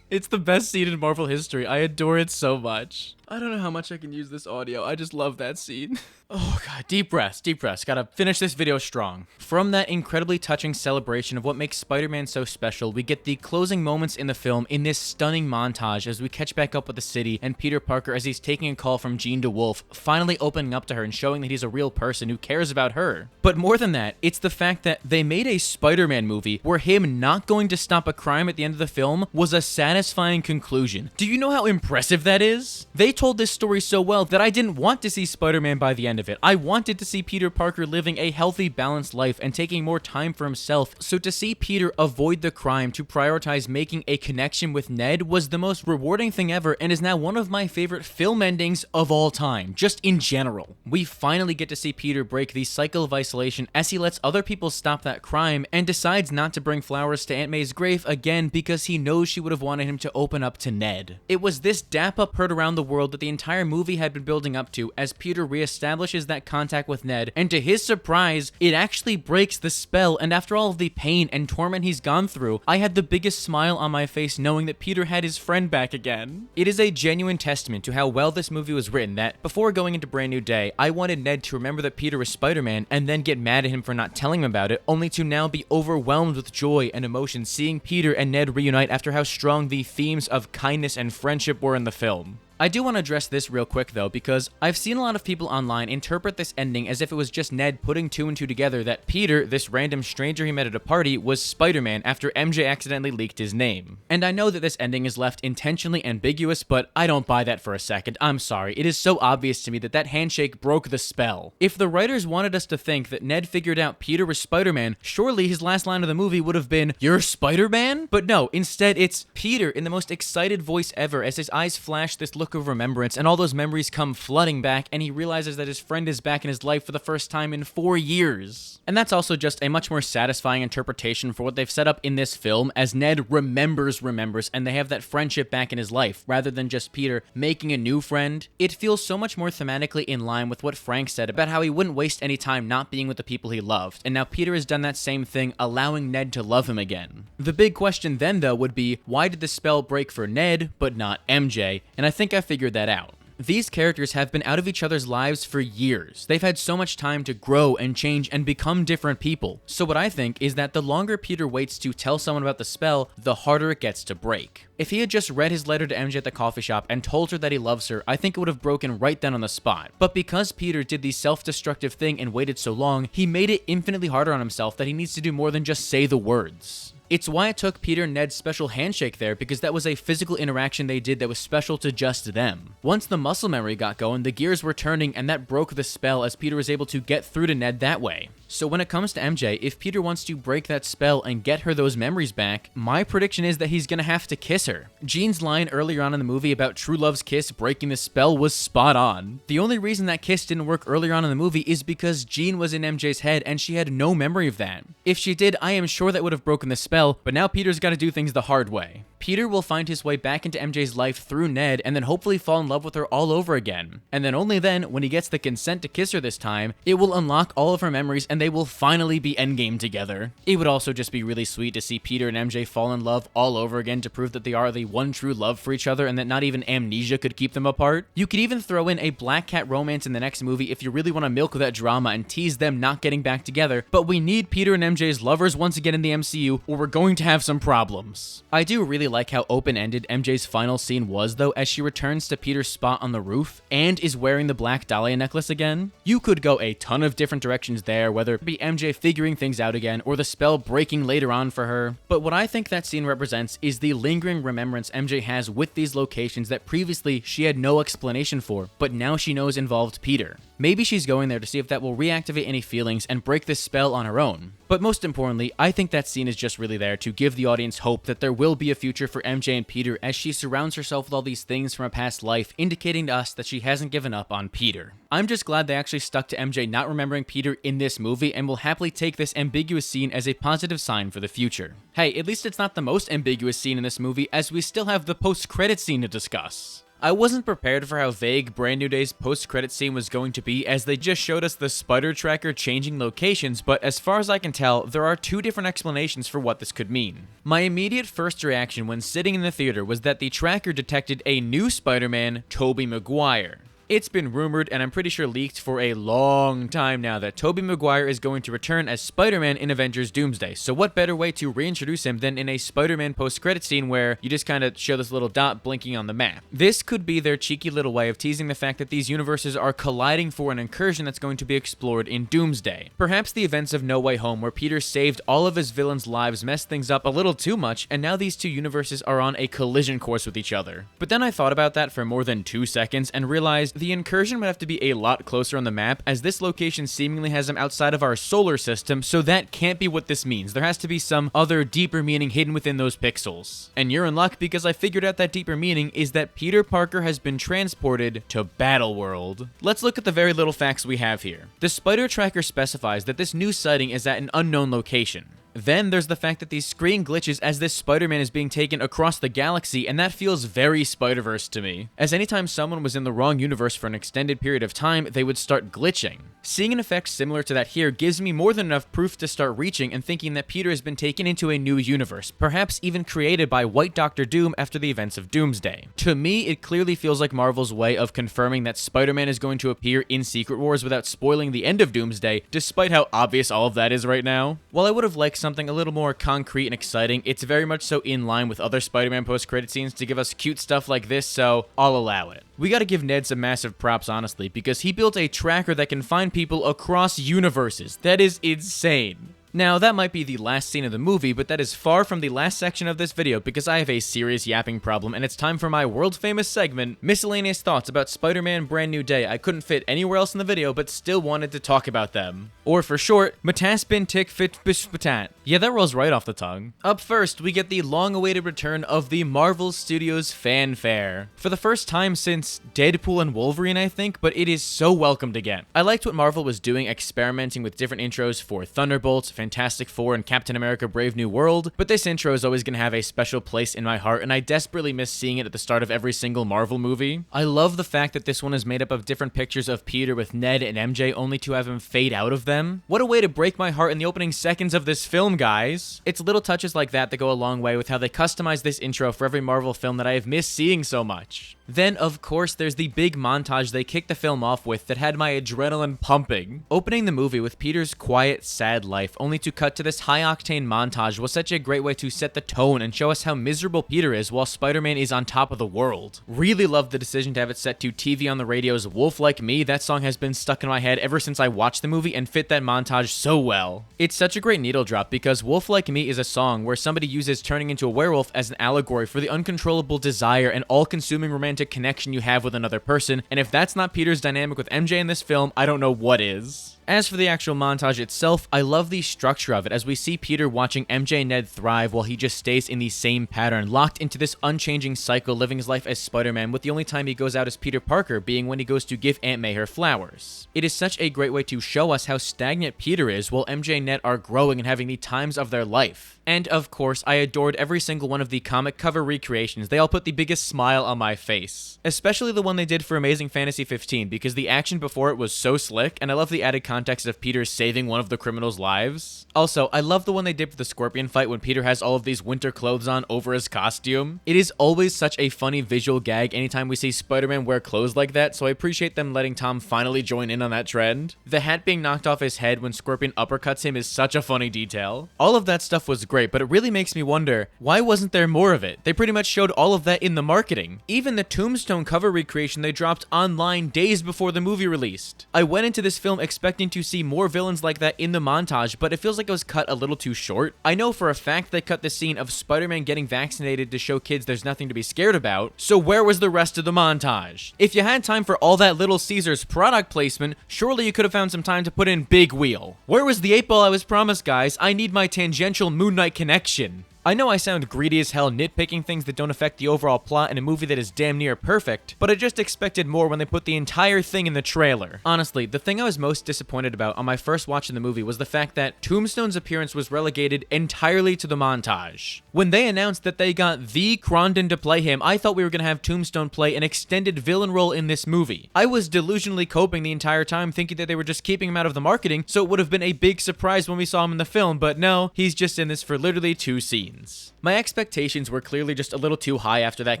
It's the best scene in Marvel history. I adore it so much. I don't know how much I can use this audio. I just love that scene. Oh God, deep breaths, deep breaths. Gotta finish this video strong. From that incredibly touching celebration of what makes Spider-Man so special, we get the closing moments in the film in this stunning montage as we catch back up with the city and Peter Parker as he's taking a call from Jean DeWolff, finally opening up to her and showing that he's a real person who cares about her. But more than that, it's the fact that they made a Spider-Man movie where him not going to stop a crime at the end of the film was a satisfying conclusion. Do you know how impressive that is? They told this story so well that I didn't want to see Spider-Man by the end of it. I wanted to see Peter Parker living a healthy, balanced life and taking more time for himself. So to see Peter avoid the crime to prioritize making a connection with Ned was the most rewarding thing ever and is now one of my favorite film endings of all time, just in general. We finally get to see Peter break the cycle of isolation as he lets other people stop that crime and decides not to bring flowers to Aunt May's grave again because he knows she would have wanted him to open up to Ned. It was this dap-up heard around the world that the entire movie had been building up to as Peter reestablishes that contact with Ned, and to his surprise, it actually breaks the spell, and after all of the pain and torment he's gone through, I had the biggest smile on my face knowing that Peter had his friend back again. It is a genuine testament to how well this movie was written that, before going into Brand New Day, I wanted Ned to remember that Peter was Spider-Man and then get mad at him for not telling him about it, only to now be overwhelmed with joy and emotion seeing Peter and Ned reunite after how strong the themes of kindness and friendship were in the film. I do want to address this real quick though, because I've seen a lot of people online interpret this ending as if it was just Ned putting two and two together that Peter, this random stranger he met at a party, was Spider-Man after MJ accidentally leaked his name. And I know that this ending is left intentionally ambiguous, but I don't buy that for a second. I'm sorry. It is so obvious to me that that handshake broke the spell. If the writers wanted us to think that Ned figured out Peter was Spider-Man, surely his last line of the movie would have been, "You're Spider-Man?" But no, instead it's Peter in the most excited voice ever as his eyes flash this look of remembrance and all those memories come flooding back and he realizes that his friend is back in his life for the first time in 4 years. And that's also just a much more satisfying interpretation for what they've set up in this film as Ned remembers and they have that friendship back in his life rather than just Peter making a new friend. It feels so much more thematically in line with what Frank said about how he wouldn't waste any time not being with the people he loved, and now Peter has done that same thing, allowing Ned to love him again. The big question then though would be, why did the spell break for Ned but not MJ? And I think I figured that out. These characters have been out of each other's lives for years. They've had so much time to grow and change and become different people. So what I think is that the longer Peter waits to tell someone about the spell, the harder it gets to break. If he had just read his letter to MJ at the coffee shop and told her that he loves her, I think it would have broken right then on the spot. But because Peter did the self-destructive thing and waited so long, he made it infinitely harder on himself that he needs to do more than just say the words. It's why it took Peter and Ned's special handshake there, because that was a physical interaction they did that was special to just them. Once the muscle memory got going, the gears were turning and that broke the spell as Peter was able to get through to Ned that way. So when it comes to MJ, if Peter wants to break that spell and get her those memories back, my prediction is that he's gonna have to kiss her. Jean's line earlier on in the movie about true love's kiss breaking the spell was spot on. The only reason that kiss didn't work earlier on in the movie is because Jean was in MJ's head and she had no memory of that. If she did, I am sure that would have broken the spell, but now Peter's gotta do things the hard way. Peter will find his way back into MJ's life through Ned and then hopefully fall in love with her all over again. And then only then, when he gets the consent to kiss her this time, it will unlock all of her memories and they will finally be endgame together. It would also just be really sweet to see Peter and MJ fall in love all over again to prove that they are the one true love for each other and that not even amnesia could keep them apart. You could even throw in a black cat romance in the next movie if you really want to milk that drama and tease them not getting back together, but we need Peter and MJ's lovers once again in the MCU or we're going to have some problems. I do really like how open-ended MJ's final scene was though, as she returns to Peter's spot on the roof and is wearing the black dahlia necklace again. You could go a ton of different directions there, whether it be MJ figuring things out again or the spell breaking later on for her, but what I think that scene represents is the lingering remembrance MJ has with these locations that previously she had no explanation for, but now she knows involved Peter. Maybe she's going there to see if that will reactivate any feelings and break this spell on her own. But most importantly, I think that scene is just really there to give the audience hope that there will be a future for MJ and Peter as she surrounds herself with all these things from a past life, indicating to us that she hasn't given up on Peter. I'm just glad they actually stuck to MJ not remembering Peter in this movie and will happily take this ambiguous scene as a positive sign for the future. Hey, at least it's not the most ambiguous scene in this movie, as we still have the post-credit scene to discuss. I wasn't prepared for how vague Brand New Day's post-credit scene was going to be, as they just showed us the spider tracker changing locations, but as far as I can tell, there are two different explanations for what this could mean. My immediate first reaction when sitting in the theater was that the tracker detected a new Spider-Man, Tobey Maguire. It's been rumored, and I'm pretty sure leaked for a long time now, that Tobey Maguire is going to return as Spider-Man in Avengers Doomsday, so what better way to reintroduce him than in a Spider-Man post-credit scene where you just kind of show this little dot blinking on the map. This could be their cheeky little way of teasing the fact that these universes are colliding for an incursion that's going to be explored in Doomsday. Perhaps the events of No Way Home, where Peter saved all of his villains' lives, messed things up a little too much, and now these two universes are on a collision course with each other. But then I thought about that for more than 2 seconds and realized the incursion would have to be a lot closer on the map, as this location seemingly has them outside of our solar system, so that can't be what this means. There has to be some other deeper meaning hidden within those pixels. And you're in luck, because I figured out that deeper meaning is that Peter Parker has been transported to Battleworld. Let's look at the very little facts we have here. The spider tracker specifies that this new sighting is at an unknown location. Then there's the fact that these screen glitches as this Spider-Man is being taken across the galaxy, and that feels very Spider-Verse to me, as anytime someone was in the wrong universe for an extended period of time, they would start glitching. Seeing an effect similar to that here gives me more than enough proof to start reaching and thinking that Peter has been taken into a new universe, perhaps even created by White Doctor Doom after the events of Doomsday. To me, it clearly feels like Marvel's way of confirming that Spider-Man is going to appear in Secret Wars without spoiling the end of Doomsday, despite how obvious all of that is right now. While I would have liked something a little more concrete and exciting, it's very much so in line with other Spider-Man post-credit scenes to give us cute stuff like this, so I'll allow it. We gotta give Ned some massive props, honestly, because he built a tracker that can find people across universes. That is insane. Now, that might be the last scene of the movie, but that is far from the last section of this video because I have a serious yapping problem, and it's time for my world-famous segment, Miscellaneous Thoughts about Spider-Man Brand New Day. I couldn't fit anywhere else in the video, but still wanted to talk about them. Or for short, Mataspin Tick Fit Bishpatat. Yeah, that rolls right off the tongue. Up first, we get the long-awaited return of the Marvel Studios fanfare. For the first time since Deadpool and Wolverine, I think, but it is so welcomed again. I liked what Marvel was doing, experimenting with different intros for Thunderbolts, Fantastic Four, and Captain America Brave New World, but this intro is always going to have a special place in my heart, and I desperately miss seeing it at the start of every single Marvel movie. I love the fact that this one is made up of different pictures of Peter with Ned and MJ, only to have him fade out of them. What a way to break my heart in the opening seconds of this film, guys. It's little touches like that that go a long way with how they customize this intro for every Marvel film that I have missed seeing so much. Then, of course, there's the big montage they kicked the film off with that had my adrenaline pumping. Opening the movie with Peter's quiet, sad life, only to cut to this high-octane montage, was such a great way to set the tone and show us how miserable Peter is while Spider-Man is on top of the world. Really loved the decision to have it set to TV on the Radio's Wolf Like Me. That song has been stuck in my head ever since I watched the movie and fit that montage so well. It's such a great needle drop because Wolf Like Me is a song where somebody uses turning into a werewolf as an allegory for the uncontrollable desire and all-consuming romantic connection you have with another person, and if that's not Peter's dynamic with MJ in this film, I don't know what is. As for the actual montage itself, I love the structure of it as we see Peter watching MJ and Ned thrive while he just stays in the same pattern, locked into this unchanging cycle, living his life as Spider-Man, with the only time he goes out as Peter Parker being when he goes to give Aunt May her flowers. It is such a great way to show us how stagnant Peter is while MJ and Ned are growing and having the times of their life. And of course, I adored every single one of the comic cover recreations. They all put the biggest smile on my face. Especially the one they did for Amazing Fantasy 15, because the action before it was so slick, and I love the added context of Peter saving one of the criminals' lives. Also, I love the one they did for the Scorpion fight when Peter has all of these winter clothes on over his costume. It is always such a funny visual gag anytime we see Spider-Man wear clothes like that, so I appreciate them letting Tom finally join in on that trend. The hat being knocked off his head when Scorpion uppercuts him is such a funny detail. All of that stuff was great, but it really makes me wonder, why wasn't there more of it? They pretty much showed all of that in the marketing. Even the Tombstone cover recreation they dropped online days before the movie released. I went into this film expecting to see more villains like that in the montage, but it feels like it was cut a little too short. I know for a fact they cut the scene of Spider-Man getting vaccinated to show kids there's nothing to be scared about, so where was the rest of the montage? If you had time for all that Little Caesars product placement, surely you could have found some time to put in Big Wheel. Where was the 8-ball I was promised, guys? I need my tangential Moon Knight connection. I know I sound greedy as hell nitpicking things that don't affect the overall plot in a movie that is damn near perfect, but I just expected more when they put the entire thing in the trailer. Honestly, the thing I was most disappointed about on my first watch of the movie was the fact that Tombstone's appearance was relegated entirely to the montage. When they announced that they got the Crondon to play him, I thought we were gonna have Tombstone play an extended villain role in this movie. I was delusionally coping the entire time thinking that they were just keeping him out of the marketing, so it would have been a big surprise when we saw him in the film, but no, he's just in this for literally 2 scenes. My expectations were clearly just a little too high after that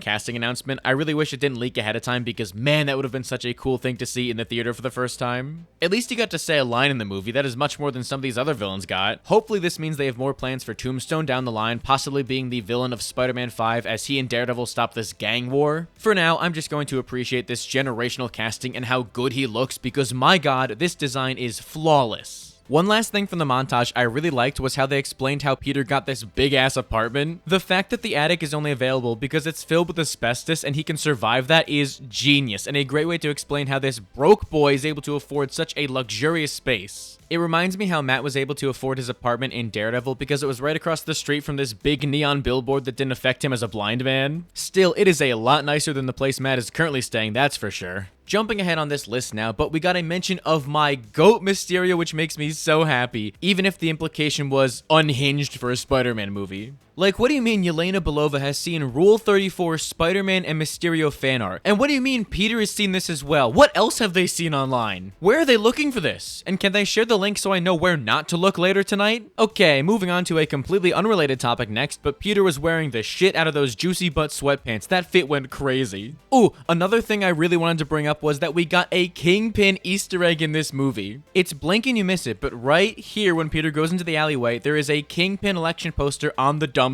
casting announcement. I really wish it didn't leak ahead of time because man, that would have been such a cool thing to see in the theater for the first time. At least he got to say a line in the movie. That is much more than some of these other villains got. Hopefully this means they have more plans for Tombstone down the line, possibly being the villain of Spider-Man 5 as he and Daredevil stop this gang war. For now, I'm just going to appreciate this generational casting and how good he looks because my god, this design is flawless. One last thing from the montage I really liked was how they explained how Peter got this big-ass apartment. The fact that the attic is only available because it's filled with asbestos and he can survive that is genius, and a great way to explain how this broke boy is able to afford such a luxurious space. It reminds me how Matt was able to afford his apartment in Daredevil because it was right across the street from this big neon billboard that didn't affect him as a blind man. Still, it is a lot nicer than the place Matt is currently staying, that's for sure. Jumping ahead on this list now, but we got a mention of my GOAT Mysterio, which makes me so happy, even if the implication was unhinged for a Spider-Man movie. Like, what do you mean Yelena Belova has seen Rule 34 Spider-Man and Mysterio fan art? And what do you mean Peter has seen this as well? What else have they seen online? Where are they looking for this? And can they share the link so I know where not to look later tonight? Okay, moving on to a completely unrelated topic next, but Peter was wearing the shit out of those juicy butt sweatpants. That fit went crazy. Ooh, another thing I really wanted to bring up was that we got a Kingpin Easter egg in this movie. It's blink and you miss it, but right here when Peter goes into the alleyway, there is a Kingpin election poster on the dumpster.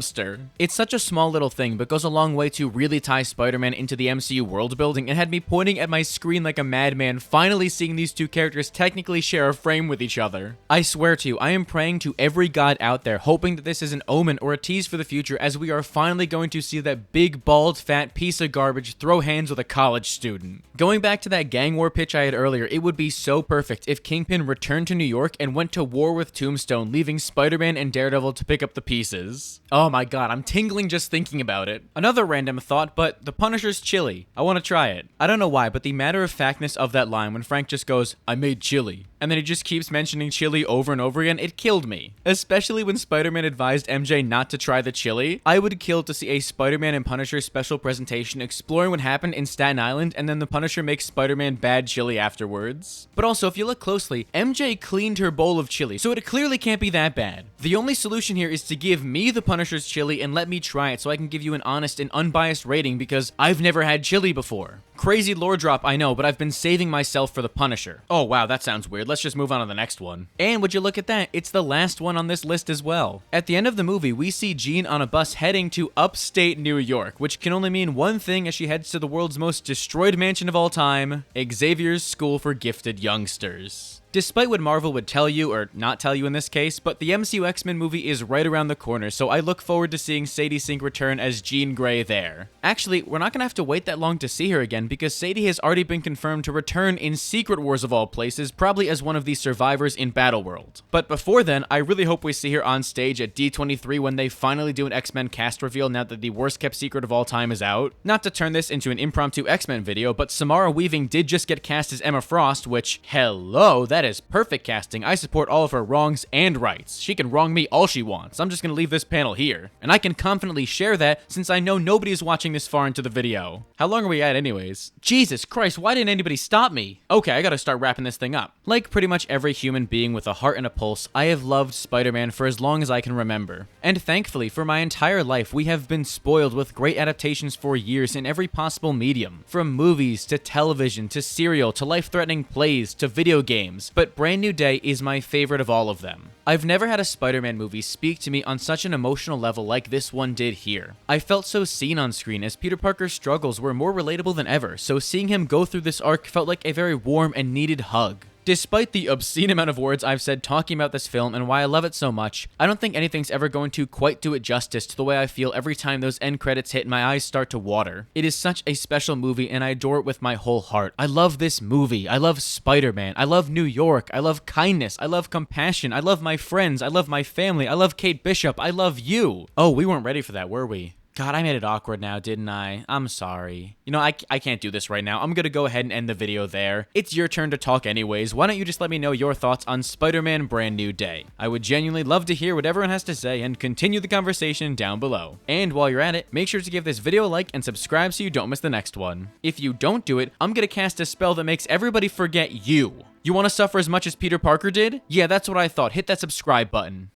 It's such a small little thing, but goes a long way to really tie Spider-Man into the MCU world building and had me pointing at my screen like a madman, finally seeing these two characters technically share a frame with each other. I swear to you, I am praying to every god out there, hoping that this is an omen or a tease for the future as we are finally going to see that big, bald, fat piece of garbage throw hands with a college student. Going back to that gang war pitch I had earlier, it would be so perfect if Kingpin returned to New York and went to war with Tombstone, leaving Spider-Man and Daredevil to pick up the pieces. Oh my god, I'm tingling just thinking about it. Another random thought, but the Punisher's chili. I want to try it. I don't know why, but the matter-of-factness of that line when Frank just goes, "I made chili," and then he just keeps mentioning chili over and over again, it killed me. Especially when Spider-Man advised MJ not to try the chili. I would kill to see a Spider-Man and Punisher special presentation exploring what happened in Staten Island, and then the Punisher makes Spider-Man bad chili afterwards. But also, if you look closely, MJ cleaned her bowl of chili, so it clearly can't be that bad. The only solution here is to give me the Punisher's chili and let me try it so I can give you an honest and unbiased rating because I've never had chili before. Crazy lore drop, I know, but I've been saving myself for the Punisher. Oh wow, that sounds weird. Let's just move on to the next one. And would you look at that, it's the last one on this list as well. At the end of the movie, we see Jean on a bus heading to upstate New York, which can only mean one thing as she heads to the world's most destroyed mansion of all time, Xavier's School for Gifted Youngsters. Despite what Marvel would tell you, or not tell you in this case, but the MCU X-Men movie is right around the corner, so I look forward to seeing Sadie Sink return as Jean Grey there. Actually, we're not gonna have to wait that long to see her again, because Sadie has already been confirmed to return in Secret Wars of all places, probably as one of the survivors in Battleworld. But before then, I really hope we see her on stage at D23 when they finally do an X-Men cast reveal now that the worst kept secret of all time is out. Not to turn this into an impromptu X-Men video, but Samara Weaving did just get cast as Emma Frost, which, hello, that That is perfect casting. I support all of her wrongs and rights. She can wrong me all she wants. I'm just gonna leave this panel here. And I can confidently share that since I know nobody is watching this far into the video. How long are we at anyways? Jesus Christ, why didn't anybody stop me? Okay, I gotta start wrapping this thing up. Like pretty much every human being with a heart and a pulse, I have loved Spider-Man for as long as I can remember. And thankfully, for my entire life, we have been spoiled with great adaptations for years in every possible medium. From movies, to television, to serial, to life-threatening plays, to video games. But Brand New Day is my favorite of all of them. I've never had a Spider-Man movie speak to me on such an emotional level like this one did here. I felt so seen on screen as Peter Parker's struggles were more relatable than ever, so seeing him go through this arc felt like a very warm and needed hug. Despite the obscene amount of words I've said talking about this film and why I love it so much, I don't think anything's ever going to quite do it justice to the way I feel every time those end credits hit and my eyes start to water. It is such a special movie and I adore it with my whole heart. I love this movie. I love Spider-Man. I love New York. I love kindness. I love compassion. I love my friends. I love my family. I love Kate Bishop. I love you. Oh, we weren't ready for that, were we? God, I made it awkward now, didn't I? I'm sorry. You know, I can't do this right now. I'm gonna go ahead and end the video there. It's your turn to talk anyways. Why don't you just let me know your thoughts on Spider-Man Brand New Day? I would genuinely love to hear what everyone has to say and continue the conversation down below. And while you're at it, make sure to give this video a like and subscribe so you don't miss the next one. If you don't do it, I'm gonna cast a spell that makes everybody forget you. You want to suffer as much as Peter Parker did? Yeah, that's what I thought. Hit that subscribe button.